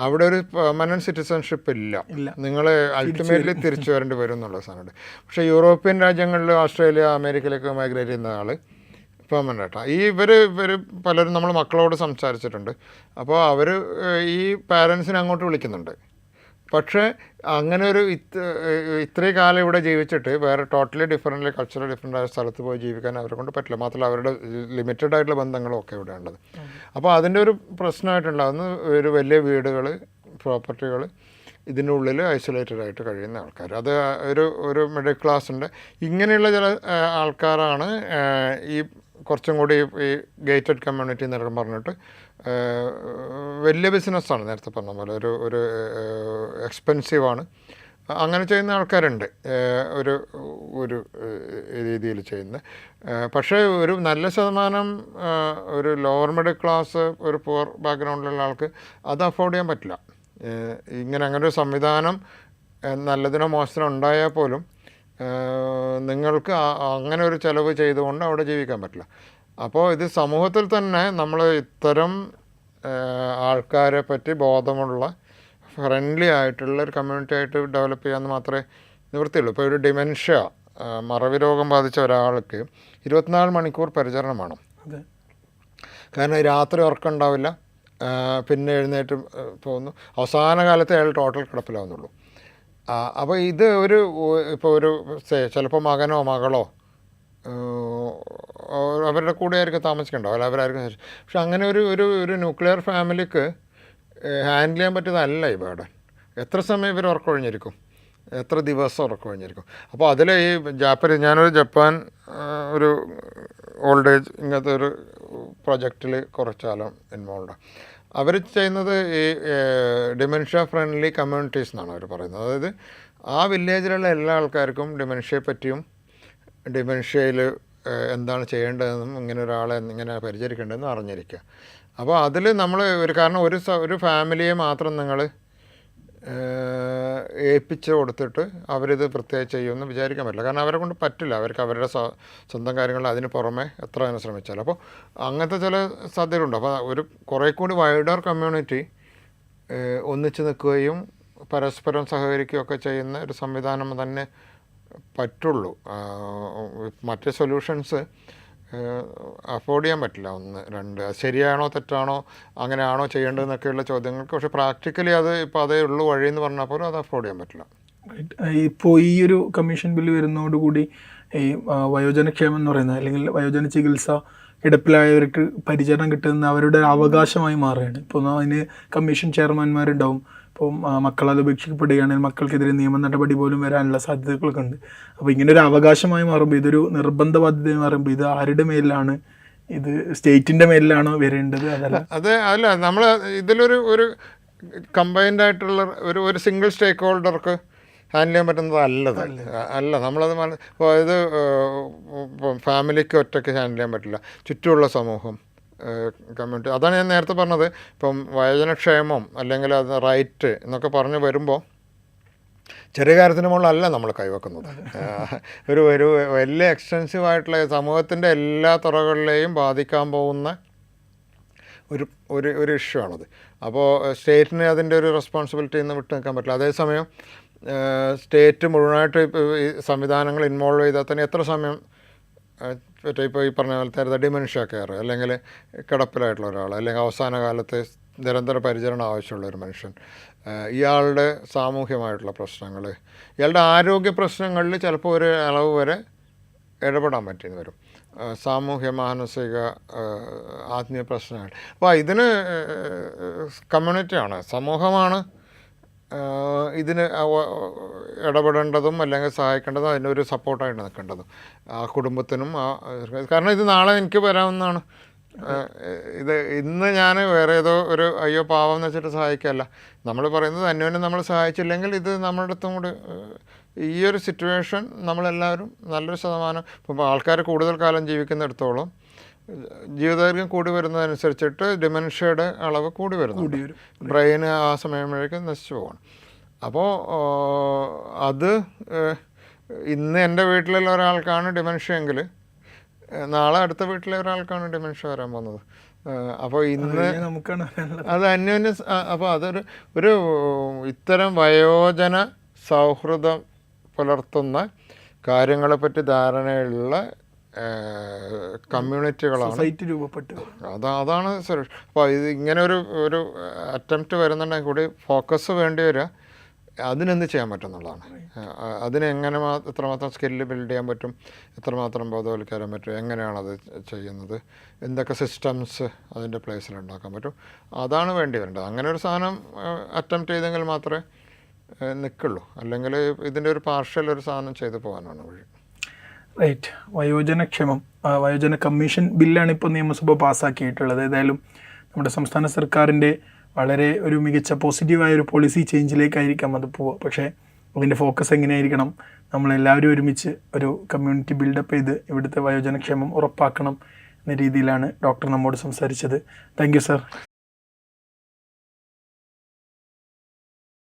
അവിടെ ഒരു പെർമനൻറ്റ് സിറ്റിസൺഷിപ്പ് ഇല്ല, നിങ്ങൾ അൾട്ടിമേറ്റ്ലി തിരിച്ചു വരേണ്ടി വരും എന്നുള്ള സാധനമുണ്ട്. പക്ഷേ യൂറോപ്യൻ രാജ്യങ്ങളിൽ ഓസ്ട്രേലിയ അമേരിക്കയിലേക്ക് മൈഗ്രേറ്റ് ചെയ്യുന്ന ആൾ പെർമനൻ്റായിട്ടാണ്. ഇവർ പലരും നമ്മൾ മക്കളോട് സംസാരിച്ചിട്ടുണ്ട്. അപ്പോൾ അവർ ഈ പാരൻസിനെ അങ്ങോട്ട് വിളിക്കുന്നുണ്ട്. പക്ഷേ അങ്ങനെ ഇത്രയും കാലം ഇവിടെ ജീവിച്ചിട്ട് വേറെ ടോട്ടലി ഡിഫറൻ്റ് കൾച്ചറൽ ഡിഫറൻ്റ് ആയ സ്ഥലത്ത് പോയി ജീവിക്കാൻ അവരെ കൊണ്ട് പറ്റില്ല. മാത്രമല്ല അവരുടെ ലിമിറ്റഡ് ആയിട്ടുള്ള ബന്ധങ്ങളും ഒക്കെ ഇവിടെ ഉള്ളത്. അപ്പോൾ അതിൻ്റെ ഒരു പ്രശ്നമായിട്ടുണ്ടാകുന്ന ഒരു വലിയ വീടുകൾ, പ്രോപ്പർട്ടികൾ ഇതിനുള്ളിൽ ഐസൊലേറ്റഡ് ആയിട്ട് കഴിയുന്ന ആൾക്കാർ. അത് ഒരു മിഡിൽ ക്ലാസ്സിൻ്റെ ഇങ്ങനെയുള്ള ചില ആൾക്കാരാണ് ഈ കുറച്ചും കൂടി ഈ ഗേറ്റഡ് കമ്മ്യൂണിറ്റി എന്നൊക്കെ പറഞ്ഞിട്ട് വലിയ ബിസിനസ്സാണ്, നേരത്തെ പറഞ്ഞ പോലെ ഒരു എക്സ്പെൻസീവാണ്. അങ്ങനെ ചെയ്യുന്ന ആൾക്കാരുണ്ട് ഒരു രീതിയിൽ ചെയ്യുന്നത്. പക്ഷേ ഒരു നല്ല ശതമാനം ഒരു ലോവർ മിഡിൽ ക്ലാസ്, ഒരു പുവർ ബാക്ക്ഗ്രൗണ്ടിലുള്ള ആൾക്ക് അത് അഫോർഡ് ചെയ്യാൻ പറ്റില്ല. അങ്ങനെ ഒരു സംവിധാനം നല്ലതിനോ മോശത്തിനോ ഉണ്ടായാൽ പോലും നിങ്ങൾക്ക് അങ്ങനെ ഒരു ചിലവ് ചെയ്തുകൊണ്ട് അവിടെ ജീവിക്കാൻ പറ്റില്ല. അപ്പോൾ ഇത് സമൂഹത്തിൽ തന്നെ നമ്മൾ ഇത്തരം ആൾക്കാരെ പറ്റി ബോധമുള്ള ഫ്രണ്ട്ലി ആയിട്ടുള്ള ഒരു കമ്മ്യൂണിറ്റി ആയിട്ട് ഡെവലപ്പ് ചെയ്യാമെന്ന് മാത്രമേ നിവൃത്തിയുള്ളൂ. ഇപ്പോൾ ഒരു ഡിമെൻഷ്യ, മറവി രോഗം ബാധിച്ച ഒരാൾക്ക് 24 മണിക്കൂർ പരിചരണം വേണം. കാരണം രാത്രി ഉറക്കം ഉണ്ടാവില്ല, പിന്നെ എഴുന്നേറ്റ് പോകുന്നു, അവസാന കാലത്ത് അയാൾ ടോട്ടൽ കിടപ്പിലാവുന്നുള്ളൂ. അപ്പോൾ ഇത് ഇപ്പോൾ ചിലപ്പോൾ മകനോ മകളോ അവരുടെ കൂടെ ആയിരിക്കും താമസിക്കണ്ടാവും, അല്ല അവരായിരിക്കും. പക്ഷെ അങ്ങനെ ഒരു ന്യൂക്ലിയർ ഫാമിലിക്ക് ഹാൻഡിൽ ചെയ്യാൻ പറ്റിയതല്ല ഈ ബേർഡൻ. എത്ര സമയം ഇവർ ഉറക്കൊഴിഞ്ഞിരിക്കും, എത്ര ദിവസം ഉറക്കൊഴിഞ്ഞിരിക്കും. അപ്പോൾ അതിൽ ഈ ഞാനൊരു ജപ്പാൻ ഒരു ഓൾഡ് ഏജ് ഇങ്ങനത്തെ ഒരു പ്രൊജക്റ്റിൽ കുറച്ചാലും ഇൻവോൾവാണ്. അവർ ചെയ്യുന്നത് ഈ ഡിമെൻഷ്യ ഫ്രണ്ട്ലി കമ്മ്യൂണിറ്റീസ് എന്നാണ് അവർ പറയുന്നത്. അതായത് ആ വില്ലേജിലുള്ള എല്ലാ ആൾക്കാർക്കും ഡിമെൻഷ്യയെ പറ്റിയും ഡിമെൻഷ്യയിൽ എന്താണ് ചെയ്യേണ്ടതെന്നും ഇങ്ങനെ ഒരാളെ എങ്ങനെ പരിചരിക്കേണ്ടതെന്നും അറിഞ്ഞിരിക്കുക. അപ്പോൾ അതിൽ നമ്മൾ കാരണം ഒരു ഫാമിലിയെ മാത്രം നിങ്ങൾ ഏൽപ്പിച്ച് കൊടുത്തിട്ട് അവരിത് പ്രത്യേകം ചെയ്യുമെന്ന് വിചാരിക്കാൻ പറ്റില്ല. കാരണം അവരെ കൊണ്ട് പറ്റില്ല, അവർക്ക് അവരുടെ സ്വന്തം കാര്യങ്ങൾ അതിന് പുറമെ എത്ര തന്നെ ശ്രമിച്ചാൽ. അപ്പോൾ അങ്ങനത്തെ ചില സാധ്യതകളുണ്ട്. അപ്പോൾ കുറേ കൂടി വൈഡർ കമ്മ്യൂണിറ്റി ഒന്നിച്ച് നിൽക്കുകയും പരസ്പരം സഹകരിക്കുകയൊക്കെ ചെയ്യുന്ന ഒരു സംവിധാനം തന്നെ പറ്റുള്ളൂ. മറ്റ് സൊല്യൂഷൻസ് അഫോർഡ് ചെയ്യാൻ പറ്റില്ല. 1, 2 അത് ശരിയാണോ തെറ്റാണോ അങ്ങനെയാണോ ചെയ്യേണ്ടതെന്നൊക്കെയുള്ള ചോദ്യങ്ങൾക്ക്. പക്ഷേ പ്രാക്ടിക്കലി അത് ഇപ്പോൾ അതേ ഉള്ളൂ വഴി എന്ന് പറഞ്ഞാൽ പോലും അത് അഫോർഡ് ചെയ്യാൻ പറ്റില്ല. ഇപ്പോൾ ഈ ഒരു കമ്മീഷൻ ബില്ല് വരുന്നതോടുകൂടി ഈ വയോജനക്ഷേമം എന്ന് പറയുന്നത്, അല്ലെങ്കിൽ വയോജന ചികിത്സ, കിടപ്പിലായവർക്ക് പരിചരണം കിട്ടുന്ന അവരുടെ അവകാശമായി മാറുകയാണ്. ഇപ്പോൾ അതിന് കമ്മീഷൻ ചെയർമാൻമാരുണ്ടാവും. ഇപ്പം മക്കളത് ഉപേക്ഷിക്കപ്പെടുകയാണെങ്കിൽ മക്കൾക്കെതിരെ നിയമ നടപടി പോലും വരാനുള്ള സാധ്യതകളൊക്കെ ഉണ്ട്. അപ്പോൾ ഇങ്ങനെ ഒരു അവകാശമായി മാറുമ്പോൾ, ഇതൊരു നിർബന്ധ ബാധ്യതയായി മാറുമ്പോൾ ഇത് ആരുടെ മേലിലാണ്? ഇത് സ്റ്റേറ്റിൻ്റെ മേലിലാണോ വരേണ്ടത്? അല്ല നമ്മൾ ഇതിലൊരു കമ്പൈൻഡ് ആയിട്ടുള്ള ഒരു സിംഗിൾ സ്റ്റേക്ക് ഹോൾഡർക്ക് ഹാൻഡിൽ ചെയ്യാൻ പറ്റുന്നത് അല്ല. നമ്മളത് ഇപ്പോൾ ഇത് ഫാമിലിക്ക് ഒറ്റയ്ക്ക് ഹാൻഡിൽ ചെയ്യാൻ പറ്റില്ല. ചുറ്റുമുള്ള സമൂഹം, കമ്മ്യൂണിറ്റി. അതാണ് ഞാൻ നേരത്തെ പറഞ്ഞത്. ഇപ്പം വയോജനക്ഷേമം അല്ലെങ്കിൽ അത് റൈറ്റ് എന്നൊക്കെ പറഞ്ഞ് വരുമ്പോൾ ചെറിയ കാര്യത്തിന് മുകളിലല്ല നമ്മൾ കൈവെക്കുന്നത്. ഒരു വലിയ എക്സ്റ്റെൻസീവായിട്ടുള്ള സമൂഹത്തിൻ്റെ എല്ലാ തുറകളിലെയും ബാധിക്കാൻ പോകുന്ന ഒരു ഇഷ്യൂ ആണത്. അപ്പോൾ സ്റ്റേറ്റിന് അതിൻ്റെ ഒരു റെസ്പോൺസിബിലിറ്റി നിന്ന് വിട്ടു നിൽക്കാൻ പറ്റില്ല. അതേസമയം സ്റ്റേറ്റ് മുഴുവനായിട്ട് ഈ സംവിധാനങ്ങൾ ഇൻവോൾവ് ചെയ്താൽ തന്നെ എത്ര സമയം ഇപ്പോൾ ഈ പറഞ്ഞ പോലത്തെ ഡിമെൻഷ്യ കെയർ, അല്ലെങ്കിൽ കിടപ്പിലായിട്ടുള്ള ഒരാൾ, അല്ലെങ്കിൽ അവസാന കാലത്ത് നിരന്തര പരിചരണം ആവശ്യമുള്ള ഒരു മനുഷ്യൻ, ഇയാളുടെ സാമൂഹ്യമായിട്ടുള്ള പ്രശ്നങ്ങൾ, ഇയാളുടെ ആരോഗ്യ പ്രശ്നങ്ങളിൽ ചിലപ്പോൾ ഒരു അളവ് വരെ ഇടപെടാൻ പറ്റിയെന്ന് വരും. സാമൂഹ്യ, മാനസിക, ആത്മീയ പ്രശ്നങ്ങൾ. അപ്പോൾ ഇതിന് കമ്മ്യൂണിറ്റിയാണ്, സമൂഹമാണ് ഇതിന് ഇടപെടേണ്ടതും അല്ലെങ്കിൽ സഹായിക്കേണ്ടതും അതിനൊരു സപ്പോർട്ടായിട്ട് നിൽക്കേണ്ടതും ആ കുടുംബത്തിനും. കാരണം ഇത് നാളെ എനിക്ക് വരാവുന്നതാണ്. ഇന്ന് ഞാൻ വേറെ ഏതോ ഒരു അയ്യോ പാവം എന്ന് വെച്ചിട്ട് സഹായിക്കുകയല്ല. നമ്മൾ പറയുന്നത് അന്യോന്യം നമ്മൾ സഹായിച്ചില്ലെങ്കിൽ ഇത് നമ്മുടെ അടുത്തും കൂടി ഈ ഒരു സിറ്റുവേഷൻ നമ്മളെല്ലാവരും നല്ലൊരു ശതമാനം, ഇപ്പോൾ ആൾക്കാർ കൂടുതൽ കാലം ജീവിക്കുന്നിടത്തോളം ജീവിതദൈർഘ്യം കൂടി വരുന്നതനുസരിച്ചിട്ട് ഡിമെൻഷ്യയുടെ അളവ് കൂടി വരുന്നു. ബ്രെയിന് ആ സമയമ്പോഴേക്കും നശിച്ചു പോകണം. അപ്പോൾ അത് ഇന്ന് എൻ്റെ വീട്ടിലുള്ള ഒരാൾക്കാണ് ഡിമെൻഷ്യ എങ്കിൽ നാളെ അടുത്ത വീട്ടിലെ ഒരാൾക്കാണ് ഡിമെൻഷ്യ വരാൻ പോകുന്നത്. അപ്പോൾ ഇന്ന് അത് അന്യോന്യം. അപ്പോൾ ഒരു ഇത്തരം വയോജന സൗഹൃദം പുലർത്തുന്ന കാര്യങ്ങളെപ്പറ്റി ധാരണയുള്ള കമ്മ്യൂണിറ്റികളാണ് രൂപപ്പെട്ടു. അതാണ് സുരക്ഷ. അപ്പോൾ ഇത് ഇങ്ങനെ ഒരു അറ്റംപ്റ്റ് വരുന്നുണ്ടെങ്കിൽ കൂടി ഫോക്കസ് വേണ്ടി വരിക അതിനെന്ത് ചെയ്യാൻ പറ്റുന്നുള്ളതാണ്. അതിനെങ്ങനെ എത്രമാത്രം സ്കില്ല് ബിൽഡ് ചെയ്യാൻ പറ്റും, എത്രമാത്രം ബോധവൽക്കരിക്കാൻ പറ്റും, എങ്ങനെയാണത് ചെയ്യുന്നത്, എന്തൊക്കെ സിസ്റ്റംസ് അതിൻ്റെ പ്ലേസിൽ ഉണ്ടാക്കാൻ പറ്റും, അതാണ് വേണ്ടി വരേണ്ടത്. അങ്ങനെ ഒരു സാധനം അറ്റംപ്റ്റ് ചെയ്തെങ്കിൽ മാത്രമേ നിൽക്കുള്ളൂ. അല്ലെങ്കിൽ ഇതിൻ്റെ ഒരു പാർഷ്യൽ ഒരു സാധനം ചെയ്തു പോകാനാണ് വഴി. റൈറ്റ്. വയോജനക്ഷേമം, വയോജന കമ്മീഷൻ ബില്ലാണ് ഇപ്പോൾ നിയമസഭ പാസ്സാക്കിയിട്ടുള്ളത്. ഏതായാലും നമ്മുടെ സംസ്ഥാന സർക്കാരിൻ്റെ വളരെ ഒരു മികച്ച പോസിറ്റീവായ ഒരു പോളിസി ചേഞ്ചിലേക്കായിരിക്കാം അത് പോവുക. പക്ഷേ അതിൻ്റെ ഫോക്കസ് എങ്ങനെയായിരിക്കണം? നമ്മളെല്ലാവരും ഒരുമിച്ച് ഒരു കമ്മ്യൂണിറ്റി ബിൽഡപ്പ് ചെയ്ത് ഇവിടുത്തെ വയോജനക്ഷേമം ഉറപ്പാക്കണം എന്ന രീതിയിലാണ് ഡോക്ടർ നമ്മോട് സംസാരിച്ചത്. Thank you sir.